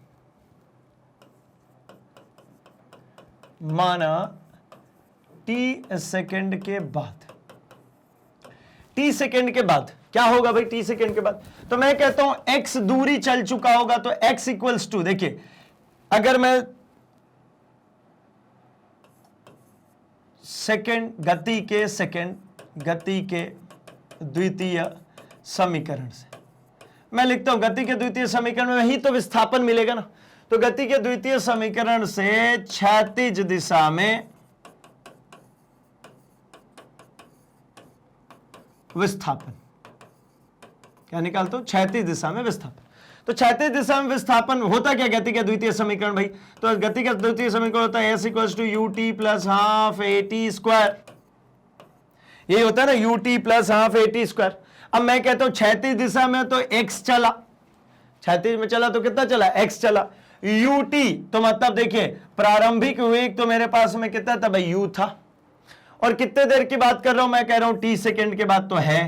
माना t सेकेंड के बाद, t सेकेंड के बाद क्या होगा भाई? t सेकेंड के बाद तो मैं कहता हूं x दूरी चल चुका होगा, तो x इक्वल्स टू, देखिए अगर मैं सेकेंड गति के द्वितीय समीकरण से मैं लिखता हूं, गति के द्वितीय समीकरण में ही तो विस्थापन मिलेगा ना। तो गति के द्वितीय समीकरण से क्षैतिज दिशा में विस्थापन क्या निकालता हूं? क्षैतिज दिशा में विस्थापन। तो क्षैतिज दिशा में विस्थापन होता क्या गति के द्वितीय समीकरण भाई? तो गति का द्वितीय समीकरण होता है s equals to ut plus half at square, यही होता है ना, ut plus half at square. अब मैं कहता हूं क्षैतिज दिशा में तो x चला, क्षैतिज में चला तो कितना चला? x चला। ut तो मतलब देखिए प्रारंभिक वेग तो मेरे पास में कितना था भाई? u था, और कितने देर की बात कर रहा हूं? मैं कह रहा हूं t सेकेंड के बाद तो है,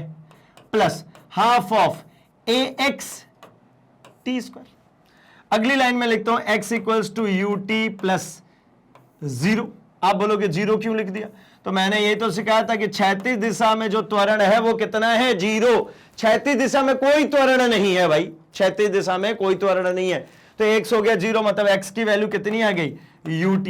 plus half of ax t square. अगली लाइन में लिखता हूं x equals to u t plus 0। आप बोलोगे 0 क्यों लिख दिया? तो मैंने ये तो सिखाया था कि क्षैतिज दिशा में जो त्वरण है वो कितना है? 0। क्षैतिज दिशा में कोई त्वरण नहीं है भाई, क्षैतिज दिशा में कोई त्वरण नहीं है, तो x हो गया 0, मतलब x की वैल्यू कितनी आ गई? ut।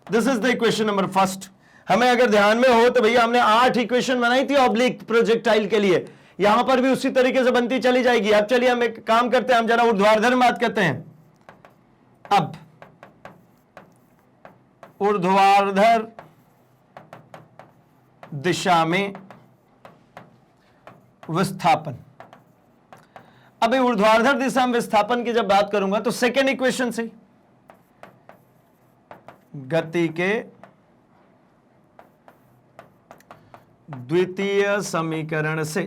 This is the equation number first. हमें अगर ध्यान में हो तो भैया हमने 8 इक्वेशन बनाई थी ऑब्लिक प्रोजेक्टाइल के लिए, यहां पर भी उसी तरीके से बनती चली जाएगी। अब चलिए हम एक काम करते हैं, हम जरा ऊर्ध्वाधर में बात करते हैं। अब ऊर्ध्वाधर दिशा में विस्थापन। अब ऊर्ध्वाधर दिशा में विस्थापन की जब बात करूंगा तो सेकेंड इक्वेशन से, गति के द्वितीय समीकरण से,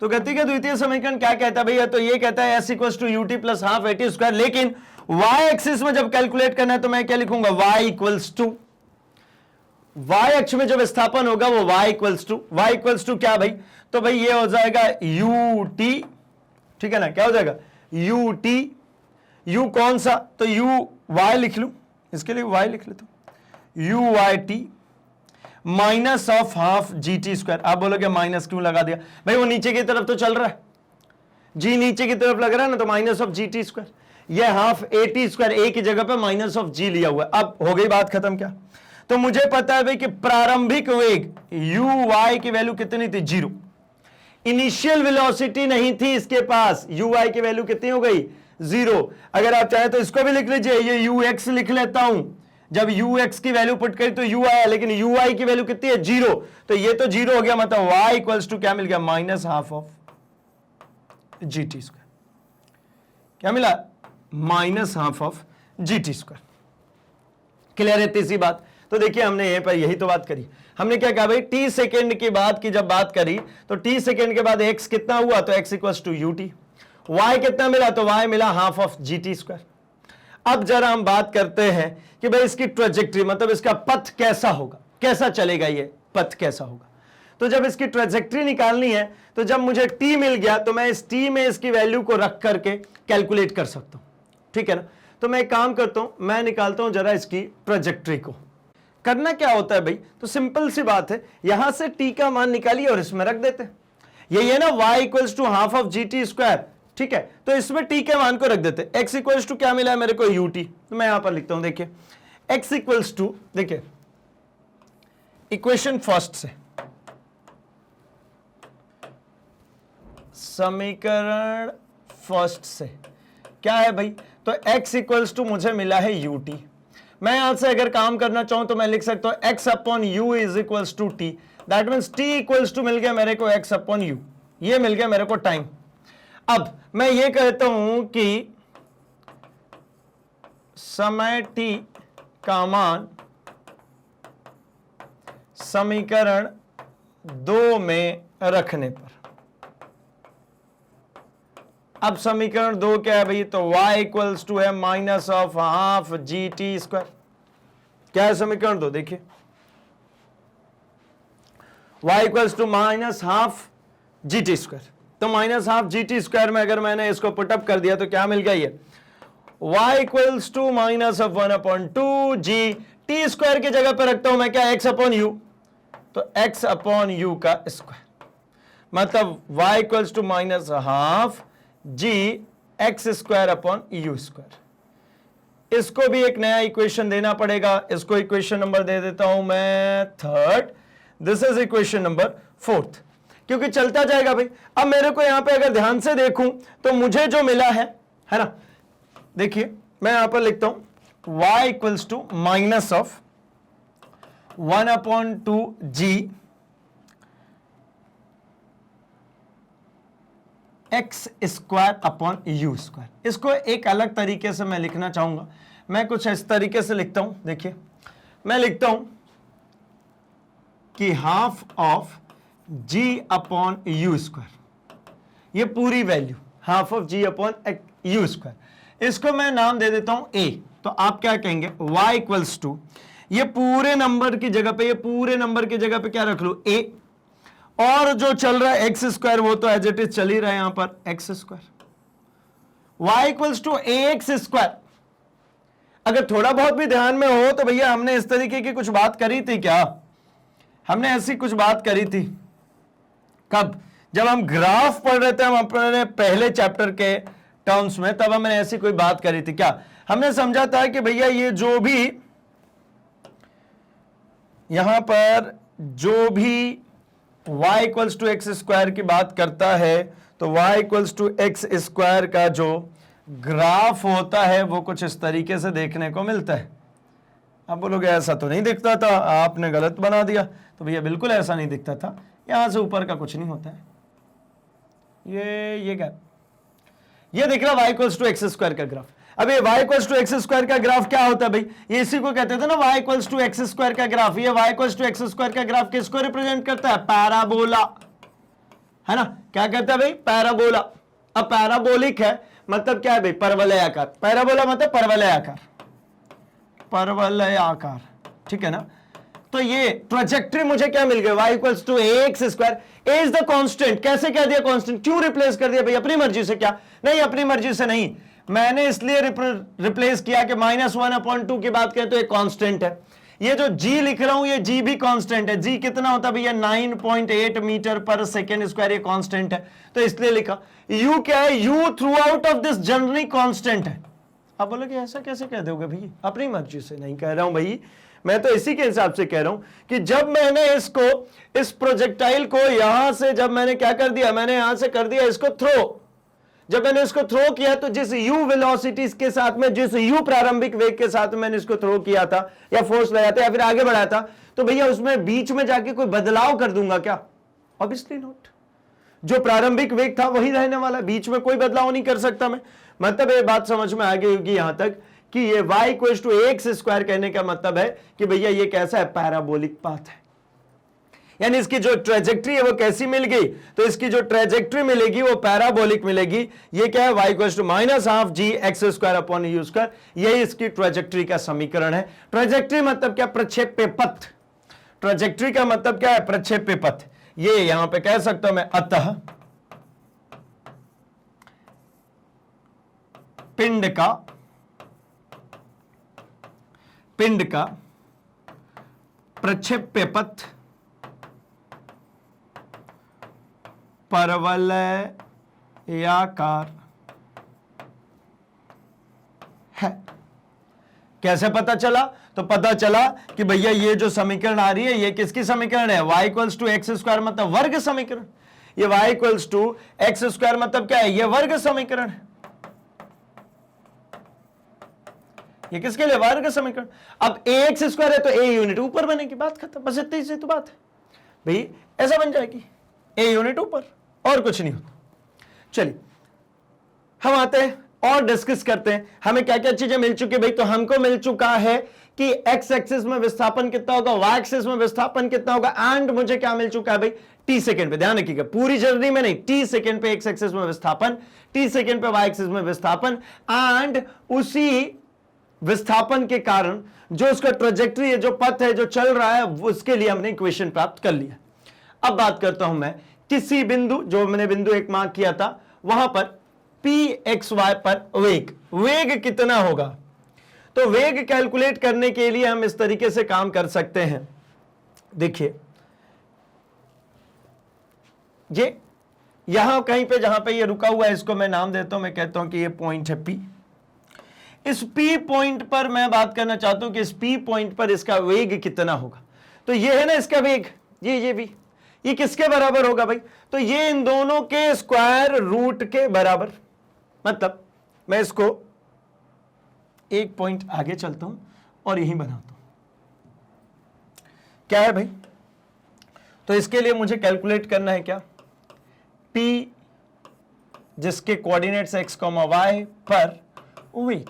तो गति का द्वितीय समीकरण क्या कहता है भैया? तो ये कहता है s equals to u t plus half a t square, लेकिन y एक्सिस में जब कैलकुलेट करना है तो मैं क्या लिखूंगा? y इक्वल्स टू, y अक्ष में जो विस्थापन होगा वो y इक्वल्स टू क्या भाई? तो भाई ये हो जाएगा u t, ठीक है ना? क्या हो जाएगा? u t, u कौन सा? तो u y लिख लूं, इसके लिए y लिख लेता हूं, u y t minus of half g t square. आप बोलोगे माइनस क्यों लगा दिया? भाई वो नीचे की तरफ तो चल रहा है, जी नीचे की तरफ लग रहा है ना, तो minus of g t square, ये हाफ ए टी स्क्वायर, ए की जगह पे माइनस ऑफ जी लिया हुआ है। अब हो गई बात खत्म क्या? तो मुझे पता है भाई कि प्रारंभिक वेग यू वाई की वैल्यू कितनी थी? 0। इनिशियल वेलोसिटी नहीं थी इसके पास, यू वाई की वैल्यू कितनी हो गई? 0। अगर आप चाहें तो इसको भी लिख लीजिए, ये यू एक्स लिख लेता हूं, जब यू एक्स की वैल्यू पुट करी तो यू आया, लेकिन यू आई की वैल्यू कितनी है? 0। तो ये तो 0 हो गया, मतलब y इक्वल्स टू क्या मिल गया? Minus half of g t square. क्या मिला? Minus half of g t square. Clear है तीसरी बात? तो देखिए हमने यहीं पर यही तो बात करी, हमने क्या कहा भाई? t सेकेंड की बात की जब बात करी तो t सेकेंड के बाद x कितना हुआ? तो x equals to u t. y कितना मिला? तो y मिला half of g t square. अब जरा हम बात करते हैं कि भाई इसकी ट्रेजेक्टरी, मतलब इसका पथ कैसा होगा, कैसा चलेगा, ये पथ कैसा होगा। तो जब इसकी ट्रेजेक्टरी निकालनी है तो जब मुझे t मिल गया तो मैं इस t में इसकी वैल्यू को रख करके कैलकुलेट कर सकता हूं, ठीक है ना? तो मैं एक काम करता हूं, मैं निकालता हूं जरा इसकी ट्रेजेक्टरी को। करना क्या होता है भाई? तो सिंपल सी बात है, यहां से t का मान निकालिए और इसमें रख देते हैं। यही है ना y equals to half of g t square, ठीक है? तो इसमें t के मान को रख देते। x इक्वल्स टू क्या मिला है मेरे को? ut। तो मैं यहां पर लिखता हूं, देखिए x इक्वल्स टू, देखिए इक्वेशन फर्स्ट से, समीकरण फर्स्ट से क्या है भाई? तो x इक्वल्स टू मुझे मिला है ut। मैं यहां से अगर काम करना चाहूं तो मैं लिख सकता हूं x upon u is equals to t। That means t equals to मिल गया मेरे को x अपॉन u, ये मिल गया मेरे को टाइम। अब मैं ये कहता हूं कि समय t का मान समीकरण 2 में रखने पर, अब समीकरण 2 क्या है भाई? तो y इक्वल्स टू है minus of half g t square. क्या है समीकरण 2? देखिए y equals to minus half g t square. तो minus half g t square में अगर मैंने इसको पुटअप कर दिया तो क्या मिल गया? ये y equals to minus of 1/2 g t square की जगह पर रखता हूं मैं क्या? x अपॉन यू, तो x अपॉन यू का स्क्वायर, मतलब y equals to minus half g x square upon u square. इसको भी एक नया इक्वेशन देना पड़ेगा, इसको इक्वेशन नंबर दे देता हूं मैं 3rd, this is equation number 4th, क्योंकि चलता जाएगा भाई। अब मेरे को यहां पे अगर ध्यान से देखूं तो मुझे जो मिला है ना, देखिए मैं यहां पर लिखता हूं y equals to minus of 1/2 g x square upon u square. इसको एक अलग तरीके से मैं लिखना चाहूंगा, मैं कुछ इस तरीके से लिखता हूं। देखिए मैं लिखता हूं कि half of g upon u square, ये पूरी value half of g upon u square, इसको मैं नाम दे देता हूं a। तो आप क्या कहेंगे? y इक्वल्स टू, ये पूरे नंबर की जगह पे, ये पूरे नंबर की जगह पे क्या रख लू? a, और जो चल रहा है एक्स स्क्वायर वो तो एज इट इज चल ही रहा है यहां पर x square, y equals to ax square. अगर थोड़ा बहुत भी ध्यान में हो तो भैया हमने इस तरीके की कुछ बात करी थी क्या? हमने ऐसी कुछ बात करी थी कब? जब हम ग्राफ पढ़ रहे थे, हम अपने पहले चैप्टर के टर्म्स में, तब हमने ऐसी कोई बात करी थी क्या? हमने समझा था कि भैया ये जो भी यहां पर जो भी y equals to x square की बात करता है, तो y equals to x square का जो ग्राफ होता है वो कुछ इस तरीके से देखने को मिलता है। आप बोलोगे ऐसा तो नहीं दिखता था, आपने गलत बना दिया। तो भैया बिल्कुल ऐसा नहीं दिखता था, यहां से ऊपर का कुछ नहीं होता है। ये क्या, ये दिख रहा y equals to x square का ग्राफ। अब ये y equals to x square का ग्राफ क्या होता है भाई? ये इसी को कहते थे ना y equals to x square का ग्राफ। ये y equals to x square का ग्राफ किसको रिप्रेजेंट करता है? पैराबोला, है ना? क्या कहता है भाई? पैराबोला। अब पैराबोलिक है मतलब क्या है भाई? परवलयाकार। पैराबोला मतलब परवलयाकार, परवलयाकार, ठीक है ना? तो ये ट्रेजेक्टरी मुझे क्या मिल गया? y equals to x square. A is the constant. कैसे कह दिया कांस्टेंट? क्यों रिप्लेस कर दिया भाई? अपनी मर्जी से? क्या नहीं, अपनी मर्जी से नहीं, मैंने इसलिए रिप्लेस किया कि -1/2 की बात करें तो एक कांस्टेंट है। ये जो g लिख रहा हूं ये g भी कांस्टेंट है। g कितना होता है भैया? 9.8 मीटर पर सेकेंड स्क्वायर। ये कांस्टेंट है तो इसलिए लिखा। u क्या है? u through out of this generally constant है। आप बोलोगे ऐसा कैसे कह दोगे भाई? अपनी मर्जी से नहीं कह रहा हूं भाई, मैं तो इसी के हिसाब से कह रहा हूं कि जब मैंने इसको, इस प्रोजेक्टाइल को यहां से जब मैंने क्या कर दिया, मैंने यहां से कर दिया इसको थ्रो। जब मैंने इसको थ्रो किया तो जिस u वेलोसिटीज के साथ में, जिस u प्रारंभिक वेग के साथ में मैंने इसको थ्रो किया था या फोर्स लगाया था या फिर आगे बढ़ाया था, तो भैया उसमें बीच में जाके कोई बदलाव कर दूंगा क्या? Obviously not. जो प्रारंभिक वेग था वही रहने वाला, बीच में कोई बदलाव नहीं कर सकता मैं। मतलब ये बात समझ में आ गई होगी यहां तक कि ये y equals to x square कहने का मतलब है कि भैया ये कैसा है? पैराबोलिक पाथ है। यानी इसकी जो ट्रेजेक्ट्री है वो कैसी मिल गई? तो इसकी जो ट्रेजेक्ट्री मिलेगी वो पैराबोलिक मिलेगी। ये क्या है? y equals to -half g x square upon u square. यही इसकी ट्रेजेक्ट्री का समीकरण है। ट्रेजेक्ट्री मतलब क्या? प्रक्षेप्य पथ। ट्रेजेक्ट्री का मतलब क्या है? प्रक्षेप्य पथ। ये यहां पे कह सकता हूं मैं, अतः पिंड का प्रक्षेप्य पथ परवलयाकार है। कैसे पता चला? तो पता चला कि भैया ये जो समीकरण आ रही है ये किसकी समीकरण है? y equals to x square मतलब वर्ग समीकरण। ये y equals to x square मतलब क्या है? ये वर्ग समीकरण है। ये किसके लिए? वर्ग समीकरण। अब ax स्क्वायर है तो a यूनिट ऊपर बनेगी, बात खत्म। बस इतनी सी तो बात है भाई, ऐसा बन जाएगी, a यूनिट ऊपर, और कुछ नहीं होता। चलिए हम आते हैं और डिस्कस करते हैं हमें क्या क्या चीजें मिल चुकी है भाई। तो हमको मिल चुका है कि x एक्सिस में विस्थापन कितना होगा, y एक्सिस में विस्थापन कितना होगा, एंड मुझे क्या मिल चुका है भाई? t सेकंड पे। ध्यान रखिएगा, पूरी जर्नी में नहीं, t सेकंड पे x एक्सिस में विस्थापन, t सेकंड पे y एक्सिस में विस्थापन, एंड उसी विस्थापन के कारण जो उसका ट्रेजेक्टरी है, जो पथ है, जो चल रहा है, उसके लिए हमने इक्वेशन प्राप्त कर लिया। अब बात करता हूं मैं किसी बिंदु, जो मैंने बिंदु एक मार्क किया था, वहां पर pxy पर वेग कितना होगा। तो वेग कैलकुलेट करने के लिए हम इस तरीके से काम कर सकते हैं। देखिए ये यहां कहीं पे, जहां पे ये रुका हुआ है, इसको मैं नाम देता हूं, मैं कहता हूं कि ये पॉइंट है P। इस P पॉइंट पर मैं बात करना चाहता हूं कि इस P पॉइंट पर इसका वेग कितना होगा। तो ये है ना इसका वेग, ये भी, ये किसके बराबर होगा भाई? तो ये इन दोनों के स्क्वायर रूट के बराबर। मतलब मैं इसको एक पॉइंट आगे चलता हूं और यहीं बनाता हूं। क्या है भाई? तो इसके लिए मुझे कैलकुलेट करना है क्या? P जिसके कोऑर्डिनेट्स x, y पर वेग।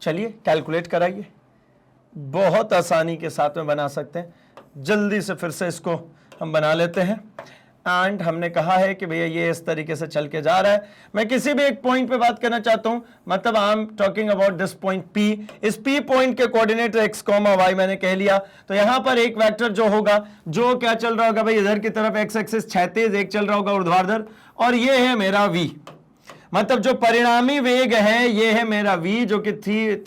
चलिए कैलकुलेट कराइए, बहुत आसानी के साथ में बना सकते हैं। जल्दी से फिर से इसको हम बना लेते हैं। एंड हमने कहा है कि भैया ये इस तरीके से चल के जा रहा है। मैं किसी भी एक पॉइंट पे बात करना चाहता हूं, मतलब I am talking about this point P। इस P पॉइंट के कोऑर्डिनेट x, y मैंने कह लिया। तो यहां पर एक वेक्टर जो होगा, जो क्या चल रहा होगा भाई? इधर की तरफ x एक्सिस क्षैतिज, एक चल रहा होगा ऊर्ध्वाधर, और ये है मेरा v। मतलब जो परिणामी वेग है ये है मेरा v, जो कि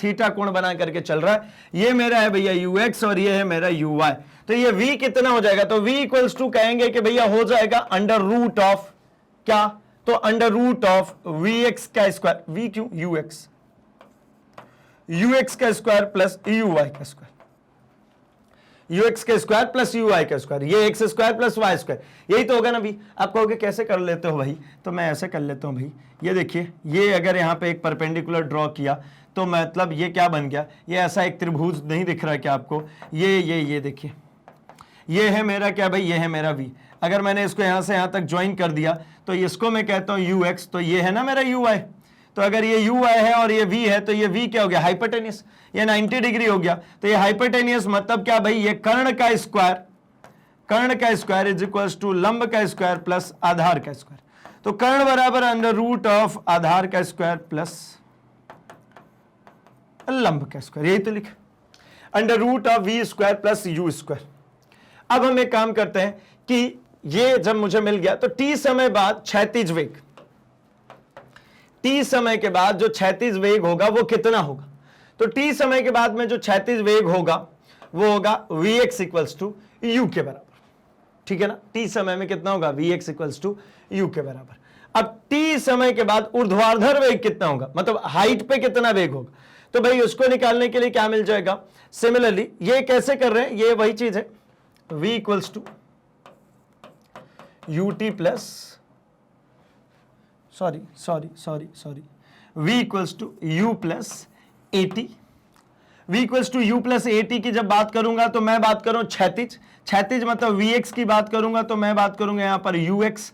थीटा कोण बना करके चल रहा है, ये मेरा है भैया ux और ये है मेरा uy। तो ये v कितना हो जाएगा, तो v इक्वल्स टू कहेंगे कि भैया हो जाएगा अंडर रूट ऑफ क्या, तो अंडर रूट ऑफ vx का स्क्वायर, v क्यों, ux का स्क्वायर प्लस uy का स्क्वायर, ux का स्क्वायर प्लस uy का स्क्वायर, ये x square plus y square, यही तो होगा ना भाई। आप कहोगे कैसे कर लेते हो भाई, तो मैं ऐसे कर लेता हूं भाई। ये देखिए, ये अगर यहां पे एक परपेंडिकुलर ड्रॉ किया तो मतलब ये क्या बन गया, ये ऐसा एक त्रिभुज नहीं दिख रहा है क्या आपको, ये देखिए, ये है मेरा क्या भाई, ये है मेरा v। अगर मैंने इसको यहां से यहां तक ज्वाइन कर दिया तो इसको मैं कहता हूं ux, तो ये है ना मेरा uy। तो अगर ये ui है और ये v है तो ये v क्या हो गया, हाइपोटेनियस, ये 90 डिग्री हो गया। तो ये हाइपोटेनियस मतलब क्या भाई, ये कर्ण का स्क्वायर इज इक्वल्स टू लंब का स्क्वायर प्लस आधार का स्क्वायर। तो कर्ण बराबर अंडर रूट ऑफ आधार का स्क्वायर प्लस लंब का स्क्वायर, यही तो लिखे, under root of v square plus u square. अब हम एक काम करते हैं कि ये जब मुझे मिल गया तो t समय बाद क्षैतिज वेग, t समय के बाद जो क्षैतिज वेग होगा वो कितना होगा, तो t समय के बाद में जो क्षैतिज वेग होगा वो होगा vx इक्वल्स टू u के बराबर, ठीक है ना। t समय में कितना होगा, vx इक्वल्स टू u के बराबर। अब t समय के बाद ऊर्ध्वाधर वेग कितना होगा, मतलब हाइट पे कितना वेग होगा, तो भाई उसको निकालने के लिए क्या मिल जाएगा, सिमिलरली ये कैसे कर रहे हैं, ये वही चीज है, v equals to ut plus sorry v equals to u plus at। v equals to u plus at की जब बात करूंगा तो मैं बात करूं क्षैतिज मतलब vx की बात करूंगा तो मैं बात करूंगा यहां पर ux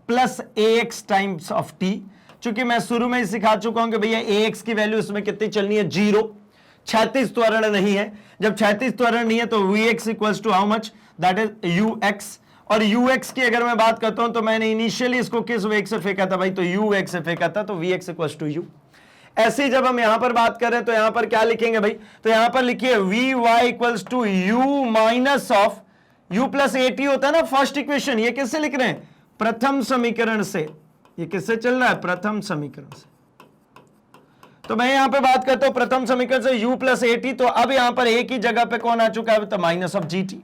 plus ax times of t। चूंकि मैं शुरू में ही सिखा चुका हूं कि भैया ax की वैल्यू इसमें कितनी चलनी है, 0, क्षैतिज त्वरण नहीं है। जब क्षैतिज त्वरण नहीं है तो vx equals to how much, that is ux। और ux की अगर मैं बात करता हूं तो मैंने इनिशियली इसको किस वेग से फेंका था भाई, तो u वेग से फेंका था, तो vx इक्वल्स टू u। ऐसे ही जब हम यहां पर बात करें तो यहां पर क्या लिखेंगे भाई, तो यहां पर लिखिए vy equals to u minus of u plus at होता है ना फर्स्ट इक्वेशन, ये किससे लिख रहे हैं, प्रथम समीकरण से। ये किससे चल रहा है, प्रथम समीकरण से। तो मैं यहां पे बात करता हूं प्रथम समीकरण से u प्लस at, तो अब यहां पर a की जगह पे कौन आ चुका है, तो minus of gt।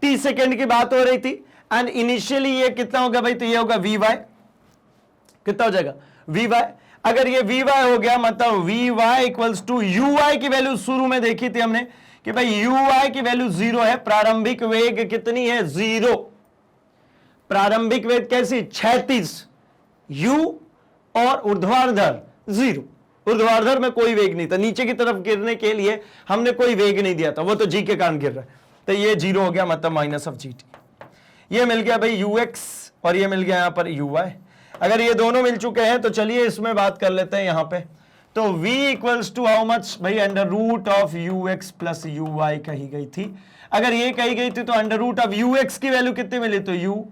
t second की बात हो रही थी एंड इनिशियली ये कितना होगा भाई, तो ये होगा vy, कितना हो जाएगा vy। अगर ये vy हो गया मतलब vy इक्वल्स टू uy की वैल्यू शुरू में देखी थी हमने कि भाई uy की वैल्यू 0 है, प्रारंभिक वेग कितनी है, 0। प्रारंभिक वेग कैसी, क्षैतिज u और ऊर्ध्वाधर 0। ऊर्ध्वाधर में कोई वेग नहीं था, नीचे की तरफ गिरने के लिए हमने कोई वेग नहीं दिया था, वो तो g के कारण गिर रहा है, तो ये 0 हो गया मतलब माइनस ऑफ gt। ये मिल गया भाई ux और ये मिल गया यहां पर uy। अगर ये दोनों मिल चुके हैं तो चलिए इसमें बात कर लेते हैं यहां पे। तो v equals to how much भाई, under root of ux plus uy कही गई थी। अगर ये कही गई थी तो अंडर रूट ऑफ ux की वैल्यू कितनी मिली, तो u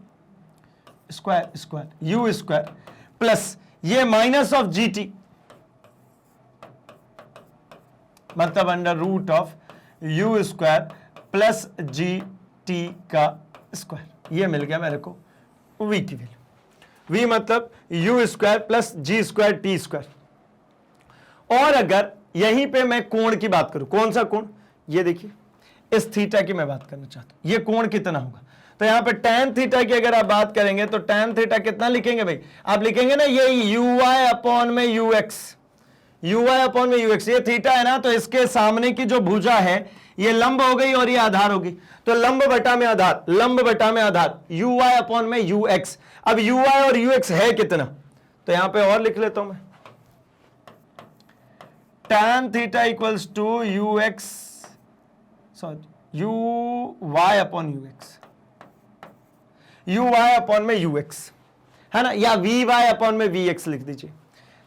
स्क्वायर प्लस ये माइनस ऑफ gt, मतलब under root of u square plus gt का स्क्वायर। ये मिल गया मेरे को v की वैल्यू, v मतलब u square plus g square t square. और अगर यहीं पे मैं कोण की बात करूं, कौन सा कोण, ये देखिए इस थीटा की मैं बात करना चाहता हूं, ये कोण कितना होगा, तो यहां पे tan थीटा की अगर आप बात करेंगे तो tan थीटा कितना लिखेंगे भाई, आप लिखेंगे ना ये uy अपॉन में ux, uy अपॉन में ux। ये थीटा है ना, तो इसके सामने की जो भुजा है ये लंब हो गई और ये आधार होगी, तो लंब बटा में आधार, लंब बटा में आधार, uy अपॉन में ux। अब uy और ux है कितना, तो यहां पे और लिख लेता हूं मैं, tan theta equals to ux sorry uy upon ux, uy upon में ux है ना, या vy अपॉन में vx लिख दीजिए,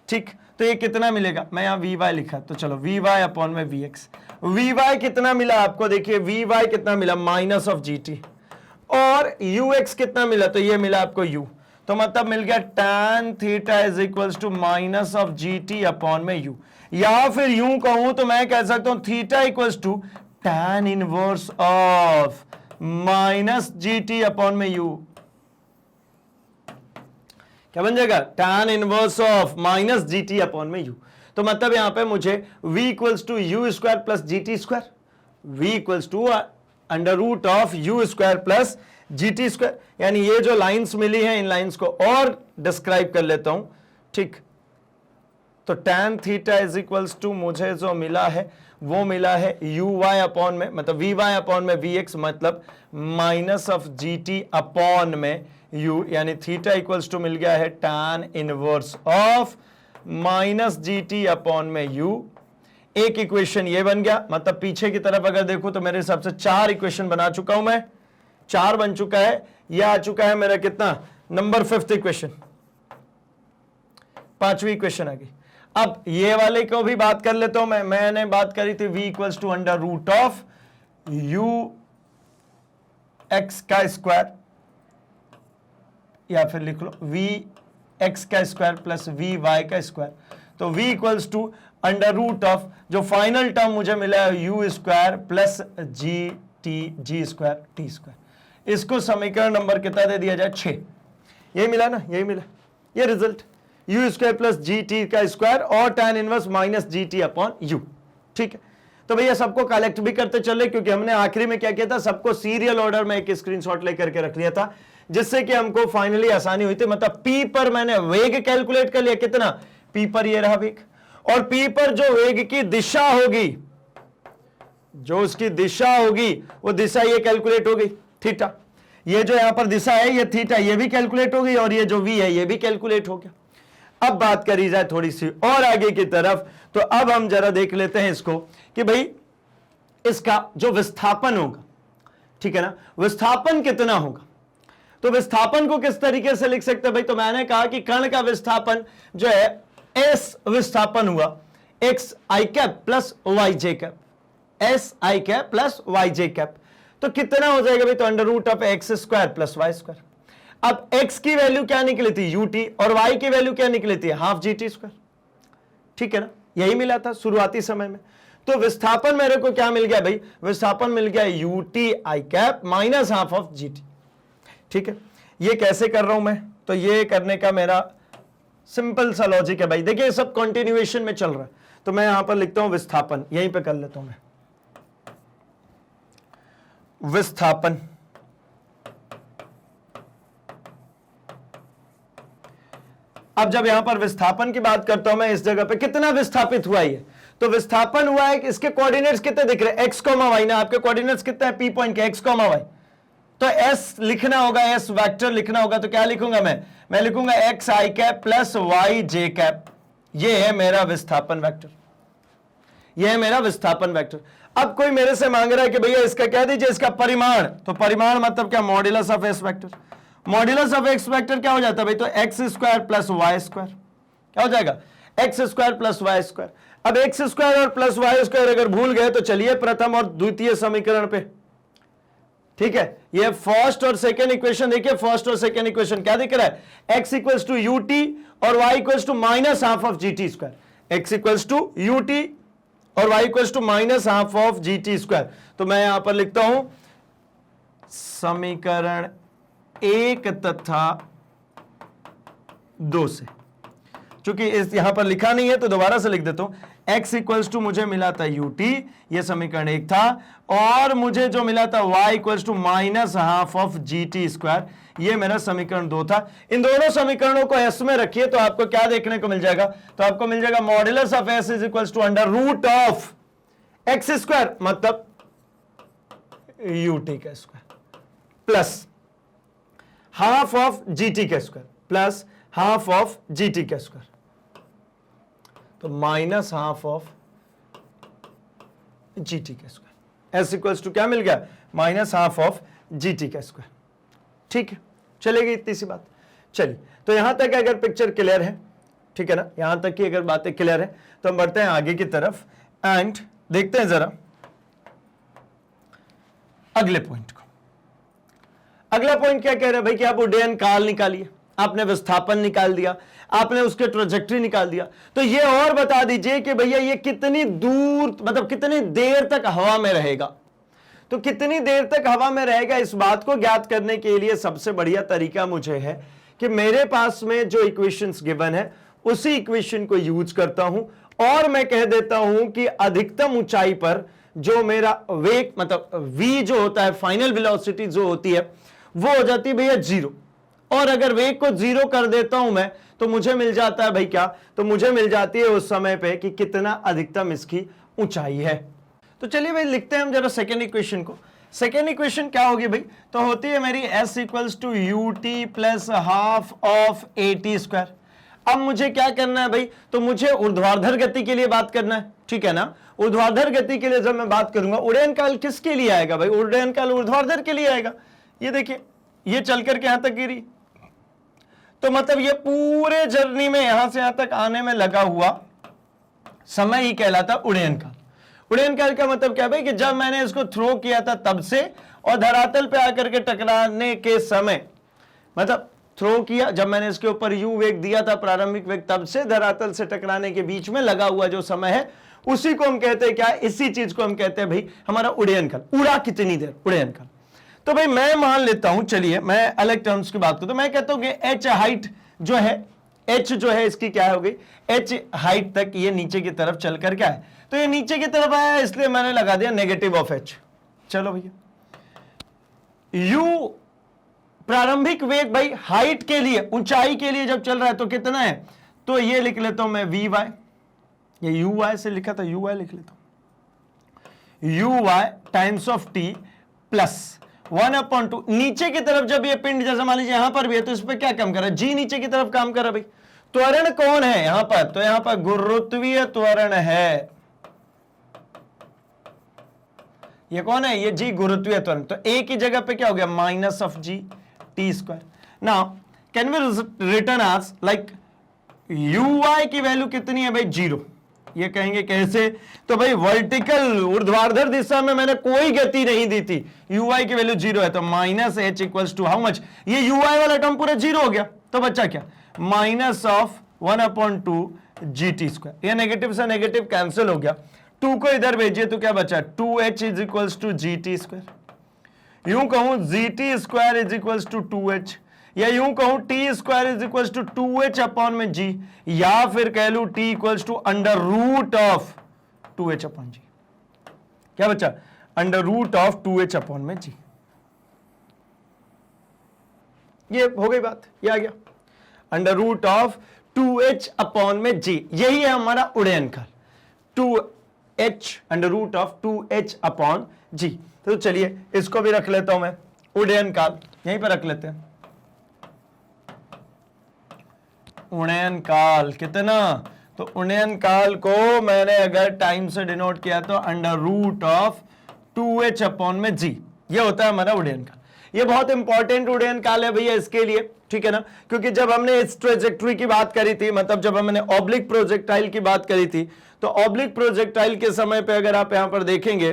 ठीक। तो ये कितना मिलेगा, मैं यहां vy लिखा, तो चलो vy अपॉन में vx, vy कितना मिला आपको, देखिए vy कितना मिला, माइनस ऑफ gt, और ux कितना मिला, तो ये मिला आपको u, तो मतलब मिल गया tan theta is equals to minus of gt upon में u। या फिर यूं कहूं तो मैं कह सकता हूं theta equals to tan inverse of minus gt upon में u। क्या बन जाएगा, tan inverse of minus g t upon में यू। तो मतलब यहां पे मुझे v equals to u square plus g t square, v equals to under root of u square plus g t square, यानी ये जो लाइंस मिली हैं इन लाइंस को और डिस्क्राइब कर लेता हूं, ठीक। तो tan theta is equals to मुझे जो मिला है वो मिला है यू वाई अपॉन में, मतलब वी वाई अपॉन में वी एक्स, मतलब minus of g t upon में यू, यानी थीटा इक्वल्स टू मिल गया है tan inverse of minus g t upon में यू। एक इक्वेशन ये बन गया, मतलब पीछे की तरफ अगर देखो तो मेरे हिसाब से 4 इक्वेशन बना चुका हूं मैं, 4 बन चुका है। यह आ चुका है मेरा कितना, नंबर 5th इक्वेशन, 5वीं इक्वेशन आ गई। अब ये वाले को भी बात कर लेता हूं मैंने बात करी थी v equals to under root of u x का स्क्वायर, या फिर लिख लो v एक्स का स्क्वायर प्लस वी वाई का स्क्वायर। तो v equals to under root of जो फाइनल टर्म मुझे मिला है u square plus g square t square. इसको समीकरण नंबर कितना दे दिया जाए, 6। यही मिला ना, यही मिला, ये result you square plus g t का स्क्वायर और tan inverse minus g t upon you, ठीक है। तो भैया सबको कलेक्ट भी करते चले, क्योंकि हमने आखिरी में क्या किया था, सबको सीरियल ऑर्डर में एक स्क्रीनशॉट लेकर के रख लिया था, जिससे कि हमको फाइनली आसानी हुई थी। मतलब पी पर मैंने वेग कैलकुलेट कर लिया, कितना, पी पर ये रहा वेग, और पी पर जो वेग की दिशा होगी, जो उसकी दिशा होगी वो दिशा ये कैलकुलेट हो गई थीटा, ये जो यहां पर दिशा है ये थीटा, ये भी कैलकुलेट हो गई, और ये जो वी है ये भी कैलकुलेट हो गया। अब बात करी जाए थोड़ी सी और आगे की तरफ, तो अब हम जरा देख लेते हैं इसको कि भाई इसका जो विस्थापन होगा, ठीक है ना, विस्थापन कितना होगा। तो विस्थापन को किस तरीके से लिख सकते हैं भाई, तो मैंने कहा कि कण का विस्थापन जो है एस विस्थापन हुआ x i cap plus y j cap, s i cap plus y j cap, तो कितना हो जाएगा भाई, तो under root of x square plus y square. अब x की वैल्यू क्या निकली थी, ut, और y की वैल्यू क्या निकली थी, हाफ जी टी स्क्वायर, ठीक है ना, यही मिला था शुरुआती समय में। तो विस्थापन मेरे को क्या मिल गया भाई, विस्थापन मिल गया ut I cap minus half of g T, ठीक है। ये कैसे कर रहा हूं मैं, तो ये करने का मेरा सिंपल सा लॉजिक है भाई, देखिए सब कंटिन्यूएशन में चल रहा है, तो मैं यहां पर लिखता हूं विस्थापन, यहीं पे कर लेता हूं मैं, विस्थापन अब जब यहां पर विस्थापन की बात करता हूं मैं, इस जगह पे कितना विस्थापित हुआ ये, तो विस्थापन हुआ है, इसके कोऑर्डिनेट्स कितने दिख रहे हैं, एक्स कॉमा वाई ना, आपके कोऑर्डिनेट्स कितने हैं, पी पॉइंट के एक्स कॉमा वाई, तो एस लिखना होगा, एस वेक्टर लिखना होगा, तो क्या लिखूंगा मैं लिखूंगा x i cap plus y j cap, ये है मेरा विस्थापन वेक्टर, ये है मेरा विस्थापन वेक्टर। अब कोई मेरे से मांग रहा है कि भैया इसका कह दीजिए इसका परिमाण, तो परिमाण मतलब क्या, modulus of s vector, modulus of x vector क्या हो जाता है भाई, तो x square plus y square, क्या हो जाएगा, x square plus y square. अब एक्स स्क्वायर और प्लस वाई स्क्वायर अगर भूल गए तो चलिए प्रथम और द्वितीय समीकरण पे, ठीक है, ये फर्स्ट और सेकेंड इक्वेशन देखिए, फर्स्ट और सेकेंड इक्वेशन क्या दिख रहा है, x equals to u t और y equals to minus half of g t square, x equals to u t और y equals to minus half of g t square. तो मैं यहां पर लिखता हूं समीकरण 1 तथा 2 से, चूंकि इस यहां पर लिखा नहीं है तो दोबारा से लिख देता हूं, x इक्वल्स टू मुझे मिला था ut, ये समीकरण 1 था, और मुझे जो मिला था y equals to minus half of g t square, ये मेरा समीकरण 2 था। इन दोनों समीकरणों को s में रखिए तो आपको क्या देखने को मिल जाएगा, तो आपको मिल जाएगा modulus of s is equals to under root of x square, मतलब ut का square plus half of g t का square plus half of g t का स्क्वायर, तो minus half of g t का स्क्वायर, एस इक्वल्स टू क्या मिल गया, minus half of g t का स्क्वायर, ठीक है, चलेगी इतनी सी बात। चलिए, तो यहां तक अगर पिक्चर क्लियर है, ठीक है ना, यहां तक की अगर बातें क्लियर है तो हम बढ़ते हैं आगे की तरफ एंड देखते हैं जरा अगले पॉइंट को। अगला पॉइंट क्या कह रहे हैं भाई कि आप उड्डयन काल निकालिए, आपने विस्थापन निकाल दिया, आपने उसके ट्रैजेक्टरी निकाल दिया, तो ये और बता दीजिए कि भैया ये कितनी दूर, मतलब कितनी देर तक हवा में रहेगा। तो कितनी देर तक हवा में रहेगा, इस बात को ज्ञात करने के लिए सबसे बढ़िया तरीका मुझे है कि मेरे पास में जो इक्वेशंस गिवन है उसी इक्वेशन को यूज करता हूं और मैं कह देता हूं कि अधिकतम ऊंचाई पर जो मेरा वेग मतलब v जो होता है, फाइनल वेलोसिटी जो होती है, वो हो जाती है भैया 0। और अगर वेग को 0 कर देता हूं मैं, तो मुझे मिल जाता है भाई क्या, तो मुझे मिल जाती है उस समय पे कि कितना अधिकतम इसकी ऊंचाई है। तो चलिए भाई लिखते हैं हम जरा सेकेंड इक्वेशन को। सेकेंड इक्वेशन क्या होगी भाई, तो होती है मेरी s equals to u t plus half of a t square. अब मुझे क्या करना है भाई, तो मुझे ऊर्ध्वाधर गति के लिए बात करना है, ठीक है ना। ऊर्ध्वाधर गति के लिए जब मैं बात करूंगा, उड़ान काल किसके लिए आएगा भाई, उड़ान काल ऊर्ध्वाधर के लिए आएगा। ये देखिए ये चल करके यहां तक गिरी, तो मतलब ये पूरे जर्नी में यहां से यहां तक आने में लगा हुआ समय ही कहलाता उड़ान काल। उड़ान काल का मतलब क्या भाई, कि जब मैंने इसको थ्रो किया था तब से और धरातल पे आकर के टकराने के समय, मतलब थ्रो किया जब मैंने इसके ऊपर यू वेग दिया था, प्रारंभिक वेग, तब से धरातल से टकराने के बीच में लगा हुआ जो समय है उसी को हम कहते हैं क्या, इसी चीज को हम कहते हैं भाई हमारा उड़ान काल। उड़ा कितनी देर, उड़ान काल। तो भाई मैं मान लेता हूं, चलिए मैं अलग टर्म्स की बात करूं, तो मैं कहता हूं कि एच हाइट जो है, एच जो है इसकी क्या हो गई, एच हाइट तक ये नीचे की तरफ चल कर क्या है, तो ये नीचे की तरफ आया, इसलिए मैंने लगा दिया नेगेटिव ऑफ एच। चलो भैया यू प्रारंभिक वेग भाई हाइट के लिए, ऊंचाई के लिए जब चल रहा है तो कितना है, तो ये लिख लेता हूं मैं वी वाई, ये यू वाई से लिखा था, यू वाई लिख लेता हूं, u y times of t plus 1/2। नीचे की तरफ जब ये पिंड जैसे मान लीजिए यहां पर भी है, तो इस पर क्या काम कर रहा है, जी नीचे की तरफ काम कर रहा है भाई। त्वरण कौन है यहां पर, तो यहां पर गुरुत्वीय त्वरण है। ये कौन है, ये जी गुरुत्वीय त्वरण। तो ए की जगह पे क्या हो गया, minus of g t square. Now can we return as like u y की वैल्यू कितनी है भाई, 0। ये कहेंगे कैसे, तो भाई वर्टिकल ऊर्ध्वाधर दिशा में मैंने कोई गति नहीं दी थी, यू वाई की वैल्यू 0 है, तो minus h equals to how much, ये यू वाई वाला टर्म पूरा 0 हो गया, तो बच्चा क्या, minus of 1/2 g t square. ये नेगेटिव से नेगेटिव कैंसिल हो गया, 2 को इधर भेजिए तो क्या बचा, 2h is equals to g t square. यूं कहूं g t square is equals to 2h, या यूं कहूं t square is equals to 2h upon में जी, या फिर कह लू t equals to under root of 2h upon g. क्या बचा, under root of 2h upon में जी। ये हो गई बात, ये आ गया under root of 2h upon में जी। यही है हमारा उड़ान काल, 2h under root of 2h upon g. तो चलिए इसको भी रख लेता हूं मैं, उड़ान काल यहीं पर रख लेते हैं। उड़ान काल कितना, तो उड़ान काल को मैंने अगर टाइम से डिनोट किया तो under root of 2h upon में जी, ये होता है हमारा उड़ान काल। ये बहुत इंपॉर्टेंट उड़ान काल है भैया इसके लिए, ठीक है ना, क्योंकि जब हमने इस ट्रेजेक्टरी की बात करी थी, मतलब जब हमने ऑब्लिक प्रोजेक्टाइल की बात करी थी, तो ऑब्लिक प्रोजेक्टाइल के समय पे अगर आप यहां पर देखेंगे,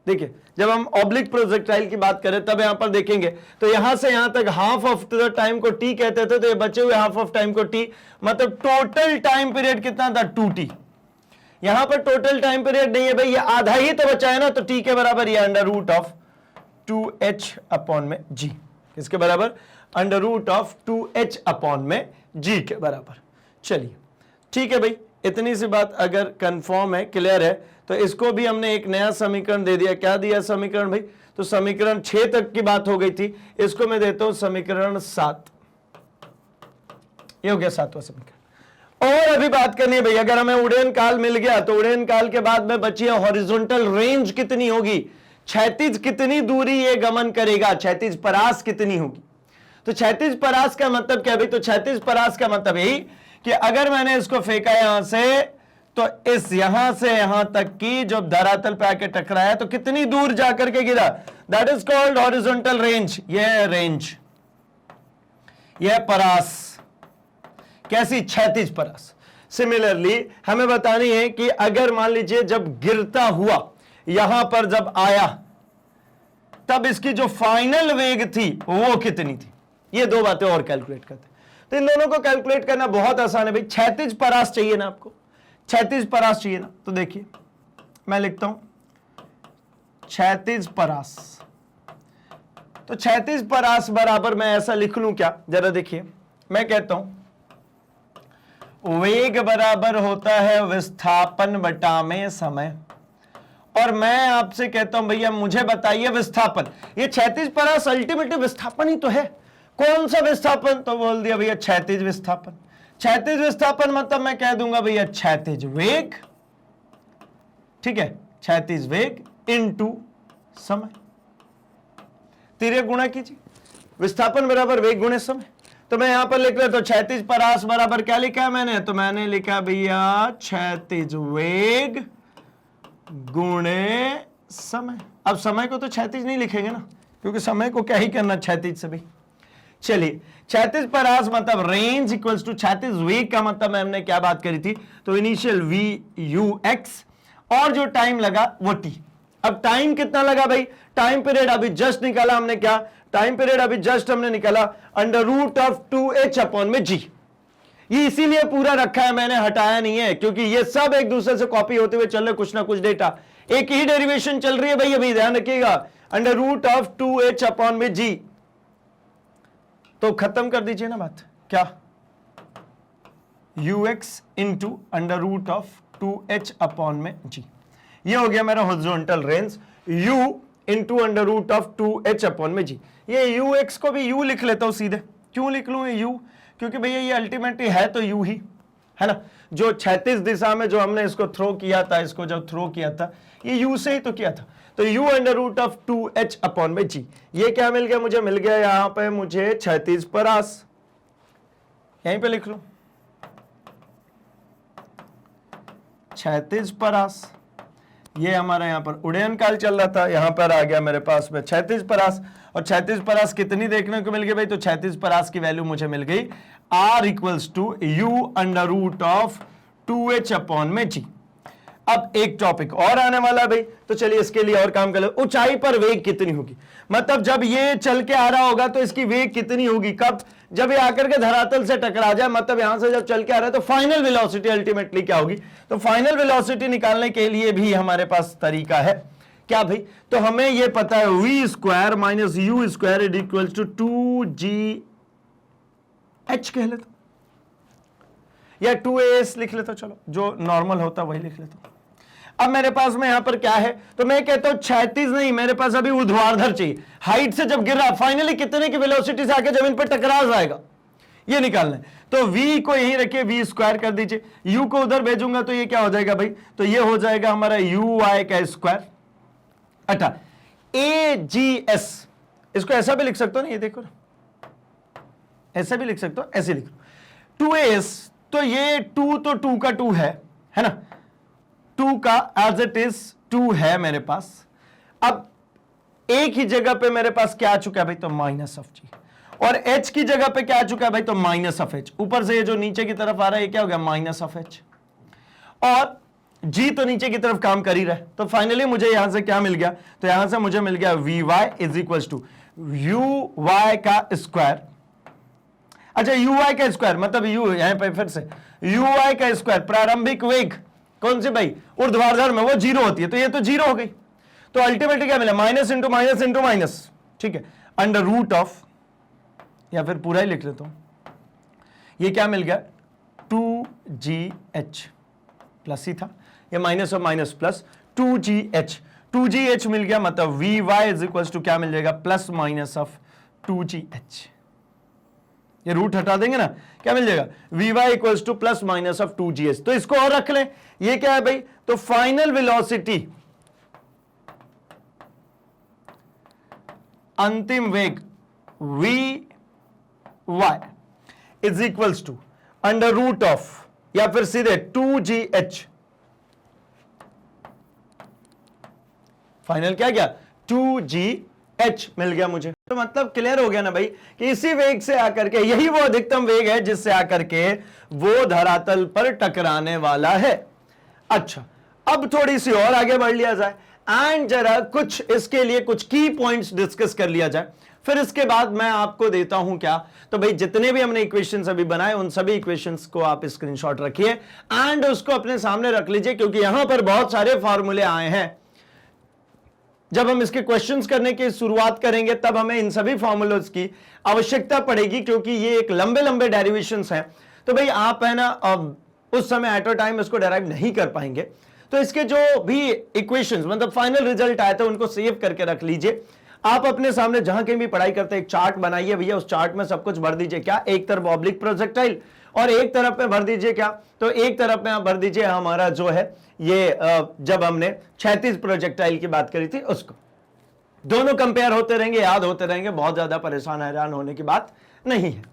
देखिए जब हम ऑब्लिक प्रोजेक्टाइल की बात करें तब यहां पर देखेंगे, तो यहां से यहां तक हाफ ऑफ द टाइम को टी कहते थे, तो ये बचे हुए हाफ ऑफ टाइम को टी, मतलब टोटल टाइम पीरियड कितना था, 2t। यहां पर टोटल टाइम पीरियड नहीं है भाई, ये आधा ही तो बचा है ना, तो टी के बराबर ये under root of 2h upon में जी, किसके बराबर, under root of 2h upon में जी के बराबर। चलिए ठीक है भाई, इतनी सी बात अगर कंफर्म है, क्लियर है, तो इसको भी हमने एक नया समीकरण दे दिया। क्या दिया समीकरण भाई, तो समीकरण 6 तक की बात हो गई थी, इसको मैं देता हूं समीकरण 7। ये हो गया 7वां समीकरण। और अभी बात करनी है भाई, अगर हमें उड़ान काल मिल गया तो उड़ान काल के बाद में बची है हॉरिजॉन्टल रेंज कितनी होगी, क्षैतिज कितनी दूरी ये गमन करेगा, क्षैतिज परास कितनी होगी। तो क्षैतिज परास का मतलब क्या भाई, तो क्षैतिज परास का मतलब यही कि अगर मैंने इसको फेंका यहां से, तो इस यहां से यहां तक की जो धरातल पे आके टकराया तो कितनी दूर जाकर के गिरा, that is called horizontal range. ये रेंज, यह परास कैसी, क्षैतिज परास। सिमिलरली हमें बतानी है कि अगर मान लीजिए जब गिरता हुआ यहां पर जब आया, तब इसकी जो फाइनल वेग थी वो कितनी थी। ये दो बातें और कैलकुलेट करते हैं, तो इन दोनों को कैलकुलेट करना बहुत आसान है भाई। क्षैतिज परास चाहिए ना आपको, क्षैतिज परास चाहिए ना, तो देखिए मैं लिखता हूं क्षैतिज परास तो 36 परास बराबर मैं ऐसा लिख लूं क्या, जरा देखिए, मैं कहता हूं वेग बराबर होता है विस्थापन बटा में समय, और मैं आपसे कहता हूं भैया मुझे बताइए विस्थापन, ये 36 परास अल्टीमेटली विस्थापन ही तो है, कौन सा विस्थापन, तो बोल दिया भैया क्षैतिज विस्थापन। क्षैतिज विस्थापन मतलब मैं कह दूंगा भैया क्षैतिज वेग, ठीक है, क्षैतिज वेग इनटू समय, तिर्य गुणा कीजिए, विस्थापन बराबर वेग गुणे समय। तो मैं यहां पर लिख रहा, तो क्षैतिज परास बराबर क्या लिखा है मैंने, तो मैंने लिखा भैया क्षैतिज वेग गुणे समय। अब समय को तो क्षैतिज नहीं लिखेंगे ना, क्योंकि समय को क्या ही करना क्षैतिज से भी। चलिए, क्षैतिज परास मतलब रेंज इक्वल्स टू क्षैतिज वेग का मतलब हमने क्या बात करी थी, तो इनिशियल वी यू एक्स और जो टाइम लगा वो टी। अब टाइम कितना लगा भाई, टाइम पीरियड अभी जस्ट निकाला हमने, क्या टाइम पीरियड अभी जस्ट हमने निकाला under root of 2h upon में जी। ये इसीलिए पूरा रखा है मैंने, हटाया नहीं है, क्योंकि ये सब एक दूसरे से कॉपी होते हुए चल रहे, कुछ ना कुछ डेटा, एक ही डेरिवेशन चल रही है भाई, अभी ध्यान रखिएगा, under root of 2h upon में जी। तो खत्म कर दीजिए ना बात, क्या ux into under root of 2h upon में जी, ये हो गया मेरा horizontal range, u into under root of 2h upon में जी। ये ux को भी u लिख लेता हूं सीधे, क्यों लिख लूं ये u, क्योंकि भैया ये अल्टीमेटली है तो u ही है ना, जो क्षैतिज दिशा में जो हमने इसको थ्रो किया था, इसको जब थ्रो किया था ये u से ही तो किया था, तो u under root of 2h upon में जी। ये क्या मिल गया मुझे, मिल गया यहां पे मुझे क्षैतिज परास, यहीं पे लिख लूं क्षैतिज परास, ये हमारा यहां पर उड़यन काल चल रहा था, यहां पर आ गया मेरे पास में क्षैतिज परास, और क्षैतिज परास कितनी देखने को मिल गई भाई, तो क्षैतिज परास की वैल्यू मुझे मिल गई r equals to u under root of 2h upon में जी। अब एक टॉपिक और आने वाला है भाई, तो चलिए इसके लिए और काम कर लो, ऊंचाई पर वेग कितनी होगी, मतलब जब ये चल के आ रहा होगा तो इसकी वेग कितनी होगी, कब, जब ये आकर के धरातल से टकरा जाए, मतलब यहां से जब चल के आ रहा है तो फाइनल वेलोसिटी अल्टीमेटली क्या होगी। तो फाइनल वेलोसिटी निकालने के लिए भी हमारे पास तरीका है, क्या भाई, तो हमें यह पता है v square minus u square equal to 2gh कह लेता, या 2as लिख लेता, चलो जो नॉर्मल होता वही लिख लेता। अब मेरे पास में यहां पर क्या है, तो मैं कहता हूं क्षैतिज नहीं, मेरे पास अभी ऊर्ध्वाधर चाहिए, हाइट से जब गिर रहा फाइनली कितने की वेलोसिटी से आके जमीन पर टकरा जाएगा, ये निकालना है। तो v को यहीं रखिए, v स्क्वायर कर दीजिए, u को उधर भेजूंगा तो ये क्या हो जाएगा भाई, तो ये हो जाएगा हमारा uy का स्क्वायर, अटा ags, इसको ऐसा भी लिख सकते हो ना, ये देखो ना, ऐसे भी लिख सकते हो, ऐसे लिख लो 2as, तो ये 2 तो 2 का 2 है ना, 2 का एज इट इज 2 है मेरे पास। अब एक ही जगह पे मेरे पास क्या आ चुका है भाई, तो माइनस ऑफ जी, और h की जगह पे क्या आ चुका है भाई, तो माइनस ऑफ h, ऊपर से ये जो नीचे की तरफ आ रहा है ये क्या हो गया, माइनस ऑफ h, और g तो नीचे की तरफ काम कर ही रहा है, तो फाइनली मुझे यहां से क्या मिल गया, तो यहां से मुझे मिल गया vy is equal to uy का स्क्वायर, अच्छा uy का स्क्वायर मतलब u, यहां पे फिर से uy का स्क्वायर, प्रारंभिक वेग कौन सी भाई, ऊर्ध्वाधर में वो 0 होती है, तो ये तो 0 हो गई, तो अल्टीमेटली क्या मिला, minus into minus into minus, ठीक है, अंडर रूट ऑफ, या फिर पूरा ही लिख लेता हूं, ये क्या मिल गया 2gh, प्लस ही था, ये माइनस और माइनस प्लस 2gh मिल गया, मतलब vy इज इक्वल टू क्या मिल जाएगा, प्लस माइनस ऑफ 2gh, ये रूट हटा देंगे ना, क्या मिल जाएगा, vy equals two plus minus of 2gh। तो इसको और रख लें, ये क्या है भाई, तो फाइनल वेलोसिटी, अंतिम वेग vy is equals to under root of, या फिर सीधे 2gh, फाइनल क्या गया 2gh मिल गया मुझे। तो मतलब क्लियर हो गया ना भाई, कि इसी वेग से आकर के, यही वो अधिकतम वेग है जिससे आकर के वो धरातल पर टकराने वाला है। अच्छा, अब थोड़ी सी और आगे बढ़ लिया जाए एंड जरा कुछ इसके लिए कुछ की पॉइंट्स डिस्कस कर लिया जाए, फिर इसके बाद मैं आपको देता हूं क्या, तो भाई जितने भी हमने इक्वेशंस अभी बनाए उन सभी इक्वेशंस को आप स्क्रीनशॉट रखिए एंड उसको अपने सामने रख लीजिए, क्योंकि यहां पर बहुत सारे फॉर्मूले आए हैं जब हम इसके क्वेश्चंस करने की शुरुआत करेंगे तब हमें इन सभी फॉर्मूलाज की आवश्यकता पड़ेगी, क्योंकि ये एक लंबे लंबे डेरिवेशंस हैं। तो भाई आप है ना उस समय एट अ टाइम इसको डेराइव नहीं कर पाएंगे। तो इसके जो भी इक्वेशंस मतलब फाइनल रिजल्ट आए थे उनको सेव करके रख लीजिए। आप अपने सामने जहां कहीं भी पढ़ाई करते एक चार्ट बनाइए भैया, उस चार्ट में सब कुछ भर दीजिए। क्या? एक तरफ ऑब्लिक प्रोजेक्टाइल और एक तरफ में भर दीजिए क्या? तो एक तरफ में आप भर दीजिए हमारा जो है ये जब हमने क्षैतिज प्रोजेक्टाइल की बात करी थी उसको। दोनों कंपेयर होते रहेंगे, याद होते रहेंगे, बहुत ज्यादा परेशान हैरान होने की बात नहीं है।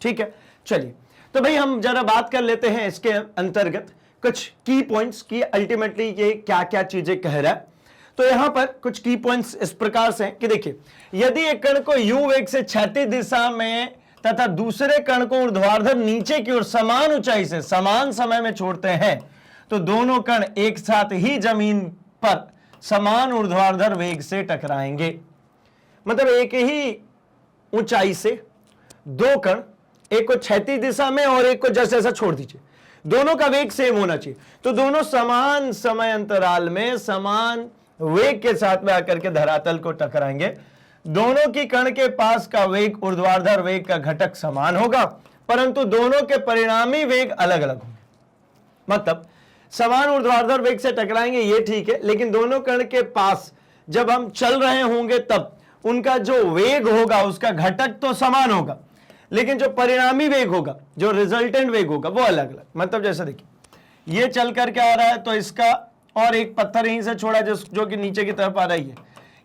ठीक है, चलिए तो भाई हम जरा बात कर लेते हैं इसके अंतर्गत कुछ की पॉइंट्स की अल्टीमेटली ये क्या क्या चीजें कह रहा है। तो यहां पर कुछ की पॉइंट्स इस प्रकार से कि देखिए, यदि एक कण को u वेग से क्षैतिज दिशा में तथा दूसरे कण को ऊर्ध्वाधर नीचे की ओर समान ऊंचाई से समान समय में छोड़ते हैं तो दोनों कण एक साथ ही जमीन पर समान ऊर्ध्वाधर वेग से टकराएंगे। मतलब एक ही ऊंचाई से दो कण, एक को क्षैतिज दिशा में और एक को जैसे ऐसा छोड़ दीजिए, दोनों का वेग सेम होना चाहिए। तो दोनों समान समय अंतराल में समान वेग के साथ में आकर के धरातल को टकराएंगे। दोनों की कण के पास का वेग ऊर्ध्वाधर वेग का घटक समान होगा, परंतु दोनों के परिणामी वेग अलग अलग होंगे। मतलब समान ऊर्ध्वाधर वेग से टकराएंगे ये ठीक है, लेकिन दोनों कण के पास जब हम चल रहे होंगे तब उनका जो वेग होगा उसका घटक तो समान होगा, लेकिन जो परिणामी वेग होगा, जो रिजल्टेंट वेग होगा वो अलग अलग। मतलब जैसे देखिए ये चल करके आ रहा है तो इसका और एक पत्थर यहीं से छोड़ा जो कि नीचे की तरफ आ रही है,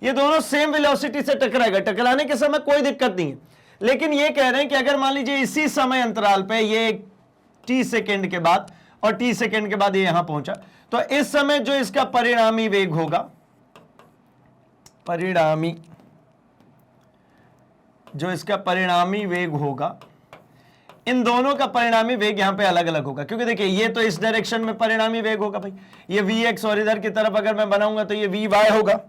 ये दोनों सेम वेलोसिटी से टकराएगा। टकराने के समय कोई दिक्कत नहीं है, लेकिन ये कह रहे हैं कि अगर मान लीजिए इसी समय अंतराल पे ये t सेकेंड के बाद और t सेकेंड के बाद ये यहां पहुंचा, तो इस समय जो इसका परिणामी वेग होगा, परिणामी वेग होगा, इन दोनों का परिणामी वेग यहां पे अलग अलग होगा। क्योंकि देखिए ये तो इस डायरेक्शन में परिणामी वेग होगा भाई, ये vx, और इधर की तरफ अगर मैं बनाऊंगा तो ये vy होगा।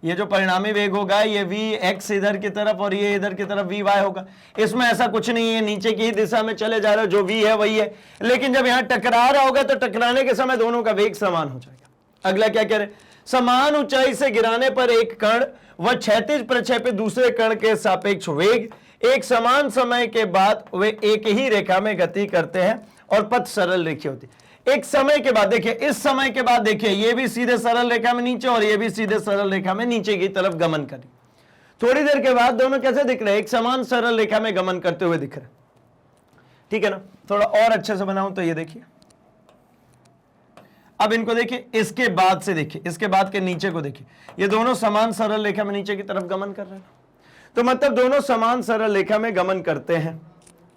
ये जो परिणामी वेग होगा ये vx इधर की तरफ और ये इधर की तरफ vy होगा। इसमें ऐसा कुछ नहीं है, नीचे की ही दिशा में चले जा रहे हो, जो v है वही है। लेकिन जब यहां टकरा रहा होगा तो टकराने के समय दोनों का वेग समान हो जाएगा। अगला क्या कह रहे, समान ऊंचाई से गिराने पर एक कण व क्षैतिज प्रक्षेपित दूसरे कण के सापेक्ष वेग एक समान समय के बाद वे एक ही रेखा में गति करते हैं और पथ सरल रेखीय होती है। एक समय के बाद देखिए, इस समय के बाद देखिए ये भी सीधे सरल रेखा में नीचे और ये भी सीधे सरल रेखा में नीचे की तरफ गमन करी। थोड़ी देर के बाद दोनों कैसे दिख रहे हैं? एक समान सरल रेखा में गमन करते हुए दिख रहे हैं। ठीक है ना? थोड़ा और अच्छे से बनाऊं तो ये देखिए, अब इनको देखिए, इसके बाद से देखिए, इसके बाद के नीचे को देखिए, ये दोनों समान सरल रेखा में नीचे की तरफ गमन कर रहे हैं। तो मतलब दोनों समान सरल रेखा में गमन करते हैं।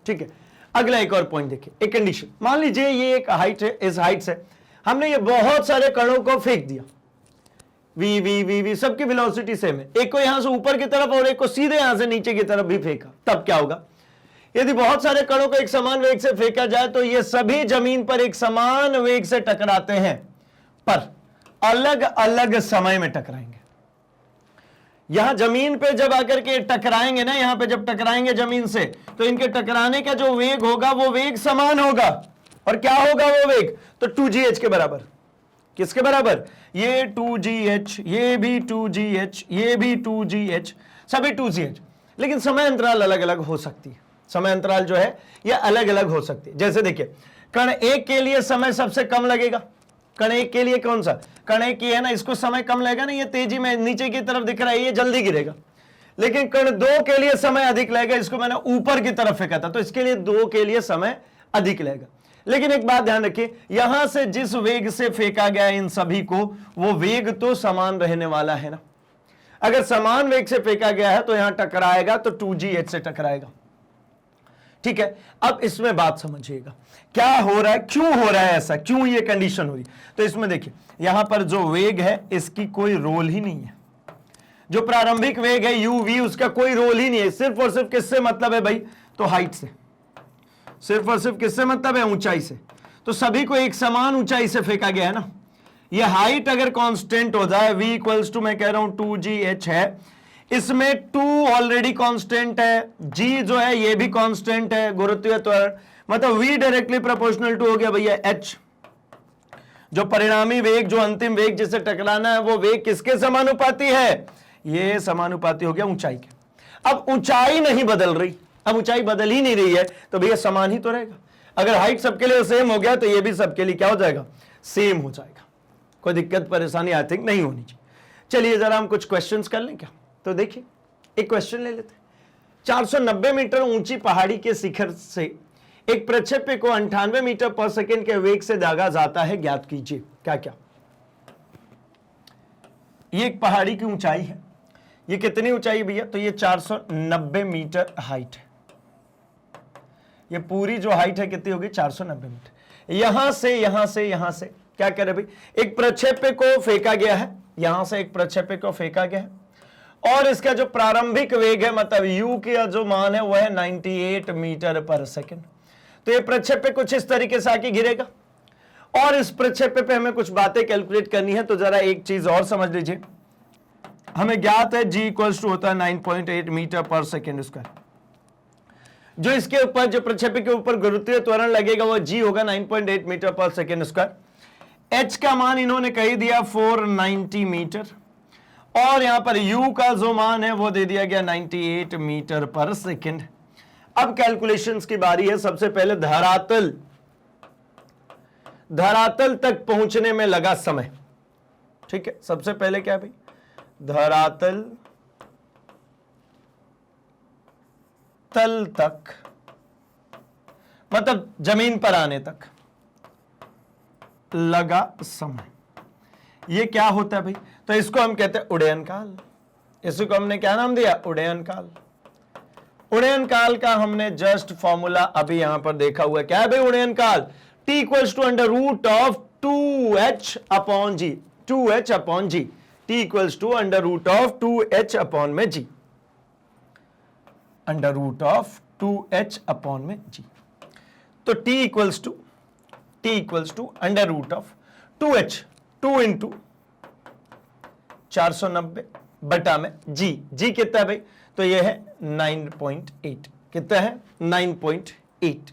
ठीक है, अगला एक और पॉइंट देखिए, एक कंडीशन। मान लीजिए ये एक हाइट है, इस हाइट से हमने ये बहुत सारे कणों को फेंक दिया, वी वी वी वी सबकी वेलोसिटी सेम है, एक को यहां से ऊपर की तरफ और एक को सीधे यहां से नीचे की तरफ भी फेंका, तब क्या होगा? यदि बहुत सारे कणों को एक समान वेग से फेंका जाए तो ये सभी जमीन पर एक समान वेग से टकराते हैं, पर अलग अलग समय में टकराएंगे। यहां जमीन पे जब आकर के टकराएंगे ना, यहां पे जब टकराएंगे जमीन से, तो इनके टकराने का जो वेग होगा वो वेग समान होगा। और क्या होगा वो वेग? तो 2gh के बराबर। किसके बराबर? ये 2gh, ये भी 2gh, ये भी 2gh, सभी 2gh। लेकिन समय अंतराल अलग अलग हो सकती है, समय अंतराल जो है ये अलग अलग हो सकती है। जैसे देखिए, कण एक के लिए समय सबसे कम लगेगा। कण एक के लिए कौन सा? कण एक की है ना, इसको समय कम लगेगा ना, ये तेजी में नीचे की तरफ दिख रहा है, ये जल्दी गिरेगा। लेकिन कण दो के लिए समय अधिक लगेगा, इसको मैंने ऊपर की तरफ फेंका था, तो इसके लिए दो के लिए समय अधिक लगेगा। लेकिन एक बात ध्यान रखिए, यहां से जिस वेग से फेंका गया इन सभी को, वो वेग तो समान रहने वाला है ना। अगर समान वेग से फेंका गया है तो यहां टकराएगा तो 2gh से टकराएगा। ठीक है, अब इसमें बात समझिएगा क्या हो रहा है, क्यों हो रहा है ऐसा, क्यों ये कंडीशन हो रही। तो इसमें देखिए, यहां पर जो वेग है इसकी कोई रोल ही नहीं है। जो प्रारंभिक वेग है u v, उसका कोई रोल ही नहीं है। सिर्फ और सिर्फ किससे मतलब है भाई? तो हाइट से। सिर्फ और सिर्फ किससे मतलब है? ऊंचाई से। तो सभी को एक समान ऊंचाई से फेंका गया है ना। ये हाइट अगर कांस्टेंट हो जाए, v इक्वल्स टू मैं कह रहा हूं 2gh है, इसमें 2 ऑलरेडी कांस्टेंट है, g जो है ये भी कांस्टेंट है, गुरुत्वीय त्वरण, मतलब v डायरेक्टली प्रोपोर्शनल टू हो गया भैया h। जो परिणामी वेग, जो अंतिम वेग जिसे टकराना है, वो वेग किसके समानुपाती है? ये समानुपाती हो गया ऊंचाई के। अब ऊंचाई नहीं बदल रही, अब ऊंचाई बदल ही नहीं रही है, तो भैया समान ही तो रहेगा। अगर हाइट सबके लिए सेम हो गया तो ये भी सबके लिए क्या हो जाएगा? सेम हो जाएगा। कोई दिक्कत परेशानी आई थिंक नहीं होनी चाहिए। चलिए जरा हम कुछ क्वेश्चंस कर लें क्या? तो देखिए एक क्वेश्चन ले लेते हैं। 490 मीटर ऊंची पहाड़ी के शिखर से एक प्रक्षेप्य को 98 मीटर पर सेकंड के वेग से दागा जाता है, ज्ञात कीजिए। क्या क्या? ये एक पहाड़ी की ऊंचाई है। ये कितनी ऊंचाई भैया? तो ये 490 मीटर हाइट है। ये पूरी जो हाइट है कितनी होगी? 490 मीटर। यहां से क्या कह रहे भाई? एक प्रक्षेप्य को फेंका गया है, यहां से एक प्रक्षेप्य को फेंका गया है, और इसका जो प्रारंभिक वेग है, मतलब u का जो मान है, वह है 98 मीटर पर सेकंड। तो ये प्रक्षेप्य कुछ इस तरीके से आके गिरेगा, और इस प्रक्षेप्य पे हमें कुछ बातें कैलकुलेट करनी है। तो जरा एक चीज और समझ लीजिए, हमें ज्ञात है g इक्वल्स टू होता है 9.8 मीटर पर सेकेंड स्क्वायर। जो इसके ऊपर, जो प्रक्षेप्य के ऊपर गुरुत्वीय त्वरण लगेगा, वो g होगा 9.8 मीटर पर सेकेंड स्क्वायर। h का मान इन्होंने कही दिया 490 मीटर, और यहां पर u का जो मान है वो दे दिया गया 98 मीटर पर सेकेंड। अब कैलकुलेशंस की बारी है। सबसे पहले धरातल तक पहुंचने में लगा समय। ठीक है, सबसे पहले क्या है भाई? धरातल तल तक, मतलब जमीन पर आने तक लगा समय। ये क्या होता है भाई? तो इसको हम कहते हैं उड्डयन काल। इसको हमने क्या नाम दिया? उड्डयन काल। उड्डयन काल का हमने जस्ट फॉर्मूला अभी यहां पर देखा हुआ है। क्या है भाई उड्डयन काल? t equals to under root of 2h upon g, 2h upon g. t equals to under root of 2h upon में g, under root of 2h upon में जी। तो t equals to under root of 2h, 2 into 490 बटा में जी। जी कितना है भाई? तो ये है 9.8। कितना है? 9.8।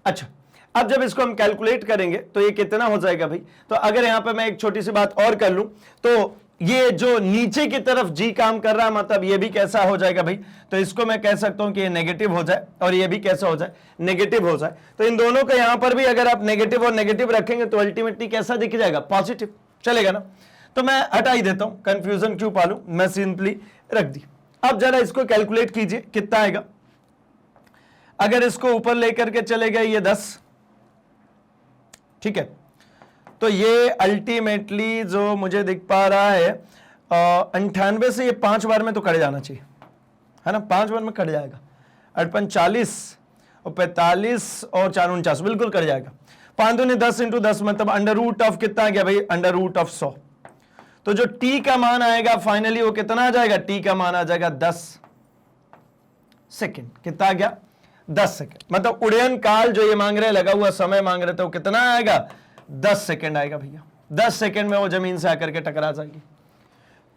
अच्छा, अब जब इसको हम कैलकुलेट करेंगे तो ये कितना हो जाएगा भाई? तो अगर यहां पे मैं एक छोटी सी बात और कर लूं, तो ये जो नीचे की तरफ जी काम कर रहा है, मतलब ये भी कैसा हो जाएगा भाई? तो इसको मैं कह सकता हूं कि ये नेगेटिव हो जाए, और ये भी कैसा हो जाए? नेगेटिव हो जाए। तो इन दोनों का यहां पर भी अगर आप नेगेटिव और नेगेटिव रखेंगे तो अल्टीमेटली कैसा दिख जाएगा? पॉजिटिव। चलेगा ना? तो मैं हटा ही देता हूं, कंफ्यूजन क्यों पालूं, मैं सिंपली रख दी। अब जरा इसको कैलकुलेट कीजिए, कितना आएगा? अगर इसको ऊपर लेकर के चले गए ये 10, ठीक है, तो ये अल्टीमेटली जो मुझे दिख पा रहा है 98 से ये 5 बार में तो कट जाना चाहिए, है ना? 5 बार में कट जाएगा। 48 और 45 और 4 49, बिल्कुल कट जाएगा। 5 दूनी 10 इंटू 10, मतलब अंडर रूट ऑफ कितना आ गया भाई? Under root of 100। तो जो t का मान आएगा फाइनली वो कितना आ जाएगा? t का मान आ जाएगा 10 सेकेंड। कितना आ गया? 10 सेकेंड। मतलब उड्डयन काल जो ये मांग रहे, लगा हुआ समय मांग रहे थे, वो कितना आएगा? 10 सेकेंड आएगा भैया। 10 सेकेंड में वो जमीन से आकर के टकरा जाएगी।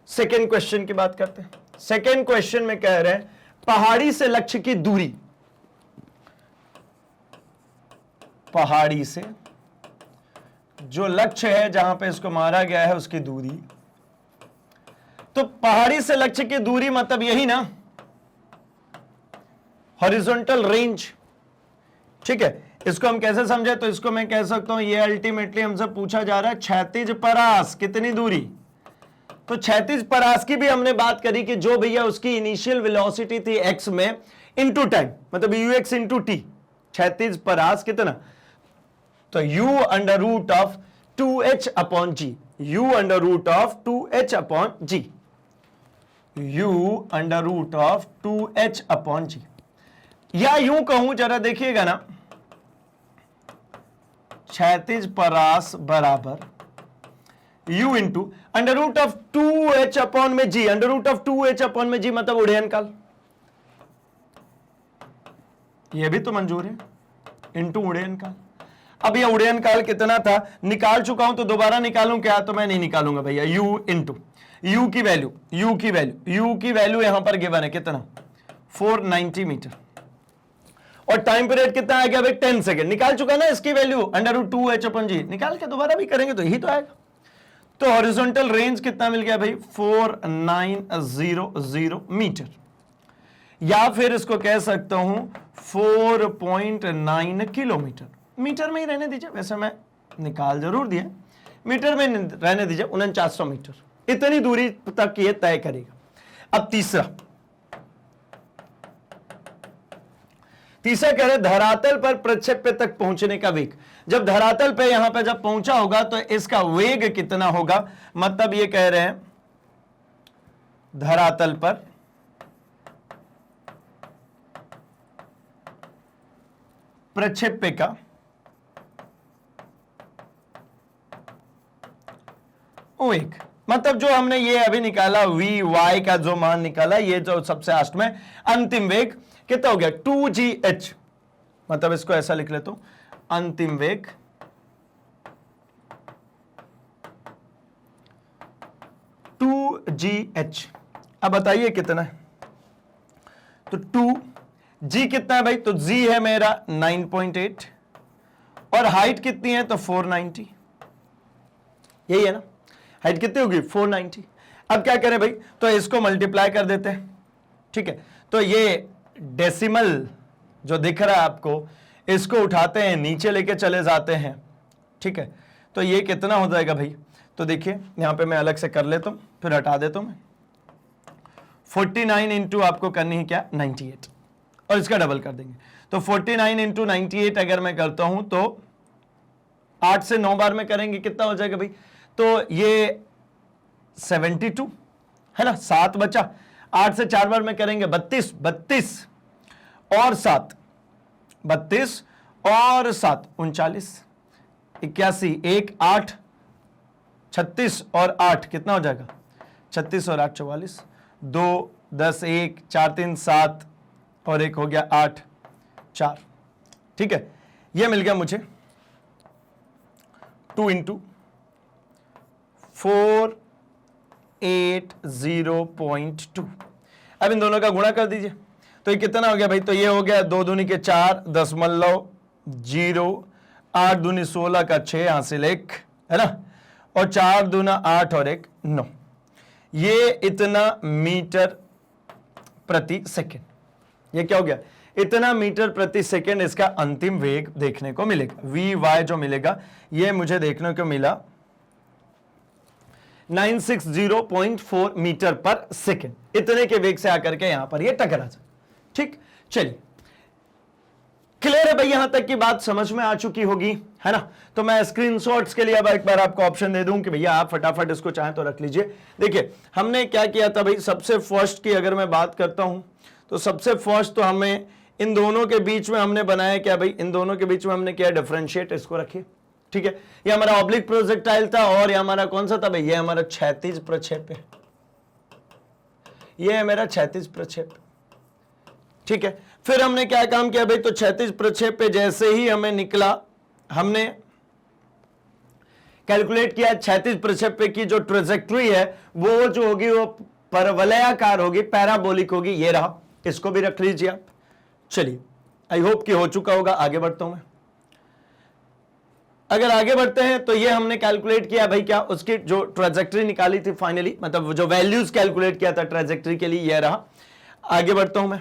सेकेंड क्वेश्चन की बात करते हैं। सेकेंड क्वेश्चन में कह रहे हैं पहाड़ी से लक्ष्य की दूरी, पहाड़ी से जो लक्ष्य है जहां पे इसको मारा गया है उसकी दूरी। तो पहाड़ी से लक्ष्य की दूरी मतलब यही ना, हॉरिजॉन्टल रेंज। ठीक है, इसको हम कैसे समझे? तो इसको मैं कह सकता हूं ये अल्टीमेटली हमसे पूछा जा रहा है क्षैतिज परास कितनी दूरी। तो क्षैतिज परास की भी हमने बात करी कि जो भैया उसकी इनिशियल वेलोसिटी थी x में इंटू टाइम, मतलब ux इंटू टी। क्षैतिज परास कितना? तो u under root of 2h upon g, u under root of 2h upon g, u under root of 2h upon g. या यूं कहूं, जरा देखिएगा ना, क्षैतिज परास बराबर u into under root of 2h upon में g, under root of 2h upon में जी, मतलब उड्डयन काल। यह भी तो मंजूर है, इंटू उड्डयन काल। अब यह उड्डयन काल कितना था निकाल चुका हूं, तो दोबारा निकालूं क्या? तो मैं नहीं निकालूंगा भैया। u इंटू u की वैल्यू यहां पर गिवन है कितना? 490 मीटर। और टाइम पीरियड कितना आ गया भाई 10 सेकेंड, निकाल चुका ना इसकी वैल्यू √2h/g, निकाल के दोबारा भी करेंगे तो यही तो आएगा। तो हॉरिजॉन्टल रेंज कितना मिल गया भाई 4900 मीटर, या फिर इसको कह सकता हूं 4.9 किलोमीटर। मीटर में ही रहने दीजिए, वैसे मैं निकाल जरूर दिया, मीटर में रहने दीजिए, 4900 मीटर, इतनी दूरी तक ये तय करेगा। अब तीसरा कह रहे धरातल पर प्रक्षेप्य तक पहुंचने का वेग। जब धरातल पे यहां पे जब पहुंचा होगा तो इसका वेग कितना होगा, मतलब ये कह रहे हैं धरातल पर प्रक्षेप्य का वेग, मतलब जो हमने ये अभी निकाला Vy का जो मान निकाला, ये जो सबसे लास्ट में अंतिम वेग कितना हो गया 2gh, मतलब इसको ऐसा लिख लेता हूं, अंतिम वेग 2gh। अब बताइए कितना है, तो 2g कितना है भाई, तो g है मेरा 9.8 और हाइट कितनी है तो 490, यही है ना, हाइट कितनी होगी 490। अब क्या करें भाई, तो इसको मल्टीप्लाई कर देते हैं, ठीक है, तो ये डेसिमल जो दिख रहा है आपको, इसको उठाते हैं नीचे लेके चले जाते हैं, ठीक है, तो ये कितना हो जाएगा भाई, तो देखिए यहां पे मैं अलग से कर लेता हूं, फिर हटा देता हूं मैं, 49 इंटू आपको करनी है क्या 98, और इसका डबल कर देंगे, तो 49 इंटू 98 अगर मैं करता हूं तो 8 से 9 बार में करेंगे कितना हो जाएगा भाई, तो ये 72 है ना, 7 बचा, 8 से 4 बार में करेंगे 32 और 7 32 और 7 39 81 1 8 36 और 8 कितना हो जाएगा 36 और 8 44 2 10 1 4 3 7 और 1 हो गया 8 4, ठीक है, ये मिल गया मुझे 2 इंटू 480.2। अब इन दोनों का गुणा कर दीजिए, तो ये कितना हो गया भाई, तो ये हो गया 2 दूनी के 4 0 8 दूनी 16 का 6 हासिल 1 है ना, और 4 दूना 8 और 1 9, ये इतना मीटर प्रति सेकेंड, ये क्या हो गया इतना मीटर प्रति सेकेंड इसका अंतिम वेग देखने को मिलेगा। Vy जो मिलेगा ये मुझे देखने को मिला 960.4 मीटर पर सेकेंड, इतने के वेग से आकर के यहां पर ये टकरा जाए, ठीक, चलिए क्लियर है भाई, यहां तक की बात समझ में आ चुकी होगी है ना। तो मैं स्क्रीनशॉट्स के लिए अब एक बार आपको ऑप्शन दे दूं कि भैया आप फटाफट इसको चाहें तो रख लीजिए। देखिए हमने क्या किया था भाई, सबसे फर्स्ट की अगर मैं बात करता हूं तो सबसे फर्स्ट तो हमें इन दोनों के बीच में हमने बनाया क्या भाई, इन दोनों के बीच में हमने किया डिफरेंशिएट, इसको रखिए, ठीक है, ये हमारा ऑब्लिक प्रोजेक्टाइल था और ये हमारा कौन सा था भाई, ये हमारा क्षैतिज प्रक्षेप्य, ये है मेरा क्षैतिज प्रक्षेप्य, ठीक है। फिर हमने क्या काम किया भाई, तो क्षैतिज प्रक्षेप्य जैसे ही हमें निकला हमने कैलकुलेट किया क्षैतिज प्रक्षेप्य की जो ट्रेजेक्टरी है वो जो होगी वो परवलयाकार होगी, पैराबोलिक होगी, ये रहा, इसको भी रख लीजिए आप। चलिए आई होप कि हो चुका होगा, आगे बढ़ता हूं मैं। अगर आगे बढ़ते हैं तो ये हमने कैलकुलेट किया भाई क्या, उसकी जो ट्रेजेक्टरी निकाली थी फाइनली, मतलब जो वैल्यूज कैलकुलेट किया था ट्रेजेक्टरी के लिए, ये रहा। आगे बढ़ता हूं मैं,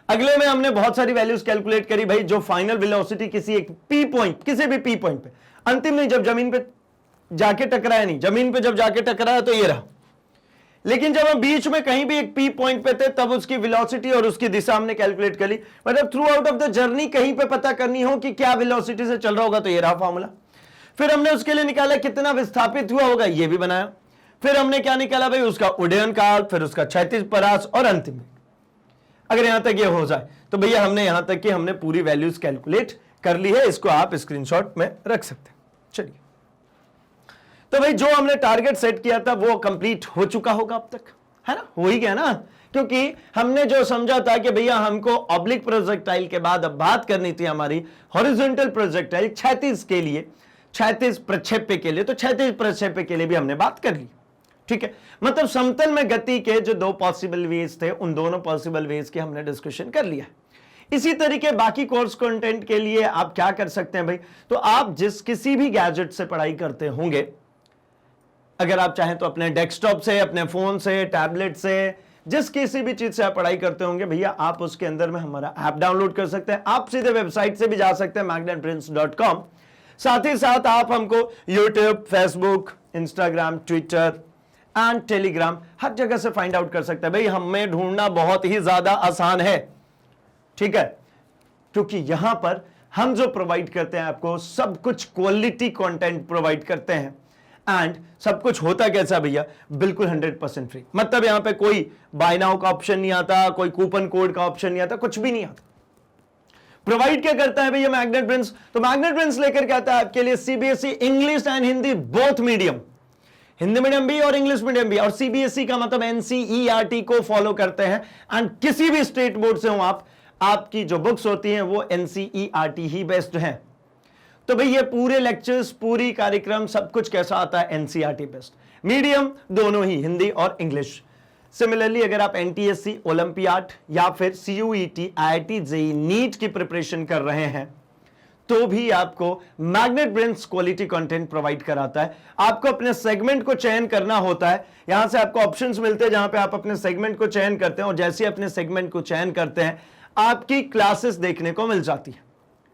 अगले में हमने बहुत सारी वैल्यूज कैलकुलेट करी भाई, जो फाइनल वेलोसिटी किसी एक पी पॉइंट, किसी भी पी पॉइंट पे, अंतिम नहीं, जब जमीन पे जाके टकराया नहीं, जमीन पे जब जाके टकराया तो ये रहा, लेकिन जब हम बीच में कहीं भी एक पी पॉइंट पे थे तब उसकी वेलोसिटी और उसकी दिशा हमने कैलकुलेट कर ली, मतलब through out of the journey कहीं पे पता करनी हो कि क्या वेलोसिटी से चल रहा होगा तो ये रहा फॉर्मूला। फिर हमने उसके लिए निकाला कितना विस्थापित हुआ होगा, ये भी बनाया। फिर हमने क्या निकाला भाई, उसका उड्डयन काल, फिर उसका क्षैतिज परास और अंतिम। अगर यहां तक ये हो जाए तो भैया हमने यहां तक कि हमने पूरी वैल्यूज कैलकुलेट कर ली है, इसको आप स्क्रीनशॉट में रख सकते हैं। चलिए तो भाई जो हमने टारगेट सेट किया था वो कंप्लीट हो चुका होगा अब तक, है ना, हो ही गया ना, क्योंकि हमने जो समझा था कि भैया हमको ऑब्लिक प्रोजेक्टाइल के बाद अब बात करनी थी हमारी हॉरिजॉन्टल प्रोजेक्टाइल, क्षैतिज के लिए, क्षैतिज प्रक्षेप्य के लिए, तो क्षैतिज प्रक्षेप्य के लिए भी हमने बात कर ली, ठीक है। मतलब समतल में गति के जो दो पॉसिबल वेज थे उन दोनों पॉसिबल वेज के हमने डिस्कशन कर लिया। इसी तरीके बाकी कोर्स कंटेंट के लिए आप क्या कर सकते हैं भाई, तो आप जिस किसी भी गैजेट से पढ़ाई करते होंगे, अगर आप चाहें तो अपने डेस्कटॉप से, अपने फोन से, टैबलेट से, जिस किसी भी चीज से आप पढ़ाई करते होंगे भैया, आप उसके अंदर में हमारा ऐप डाउनलोड कर सकते हैं। आप सीधे वेबसाइट से भी जा सकते हैं magnetbrains.com। साथ ही साथ आप हमको YouTube, Facebook, Instagram, Twitter and Telegram हर जगह से फाइंड आउट कर सकते हैं। भाई हमें ढूंढना बहुत ही ज्यादा आसान है, ठीक है, क्योंकि यहां पर हम जो प्रोवाइड करते हैं आपको सब कुछ क्वालिटी कंटेंट प्रोवाइड करते हैं। एंड सब कुछ होता कैसा भैया, बिल्कुल 100% फ्री। मतलब यहां पे कोई बाय नाउ का ऑप्शन नहीं आता, कोई कूपन कोड का ऑप्शन नहीं आता, कुछ भी नहीं आता। प्रोवाइड क्या करता है भैया मैग्नेट ब्रेन्स, तो मैग्नेट ब्रेन्स लेकर के आता है आपके लिए CBSE English and Hindi both medium, Hindi medium भी और इंग्लिश मीडियम भी। और सीबीएसई का मतलब एनसीईआरटी को फॉलो करते हैं। एंड किसी भी स्टेट बोर्ड से हो आप, आपकी जो बुक्स होती हैं वो एनसीईआरटी ही बेस्ड हैं। तो भाई ये पूरे लेक्चर्स, पूरी कार्यक्रम, सब कुछ कैसा आता है, एनसीईआरटी बेस्ड। मीडियम दोनों ही, हिंदी और इंग्लिश। सिमिलरली अगर आप एनटीएससी, ओलंपियाड या फिर सीयूईटी, आईआईटी, जेईई, नीट की प्रिपरेशन कर रहे हैं तो भी आपको magnet brains quality content provide कराता है। आपको अपने सेगमेंट को चयन करना होता है। यहां से आपको ऑप्शंस मिलते हैं जहां पे आप अपने सेगमेंट को चयन करते हैं और जैसे अपने सेगमेंट को चयन करते हैं आपकी क्लासेस देखने को मिल जाती है।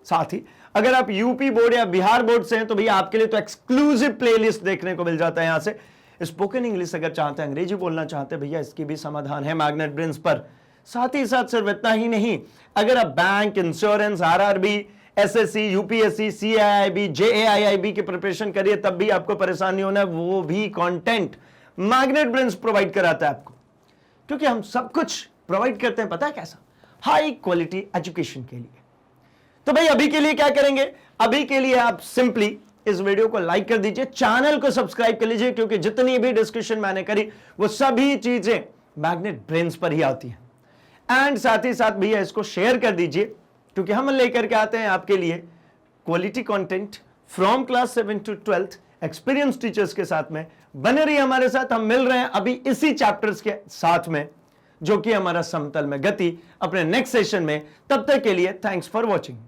साथ ही अगर आप यूपी बोर्ड या बिहार बोर्ड से हैं तो भैया आपके लिए तो एक्सक्लूसिव प्लेलिस्ट देखने को मिल जाता है। यहां से स्पोकन इंग्लिश अगर चाहते हैं, अंग्रेजी बोलना चाहते हैं भैया, इसकी भी समाधान है मैग्नेट ब्रेन्स पर। साथ ही साथ सिर्फ इतना ही नहीं, अगर आप bank, insurance, RRB, SSC, UPSC, CIIB, JAIIB की प्रिपरेशन करिए तब भी आपको परेशानी होना है, वो भी कंटेंट मैग्नेट ब्रेन्स प्रोवाइड कराता है आपको। क्योंकि हम सब कुछ प्रोवाइड करते हैं, पता है कैसा, हाई क्वालिटी एजुकेशन के लिए। तो भाई अभी के लिए क्या करेंगे, अभी के लिए आप सिंपली इस वीडियो को लाइक कर दीजिए, चैनल को सब्सक्राइब कर लीजिए, क्योंकि जितनी भी डिस्कशन मैंने करी वो सभी चीजें मैग्नेट ब्रेन्स पर ही आती हैं। एंड साथ ही साथ भैया इसको शेयर कर दीजिए, क्योंकि हम लेकर के आते हैं आपके लिए quality content from class 7 to 12th experience teachers के साथ में। बने रहिए हमारे साथ, हम मिल रहे हैं अभी इसी चैप्टर्स के साथ में जो कि हमारा समतल में गति, अपने नेक्स्ट सेशन में। तब तक के लिए थैंक्स फॉर वॉचिंग।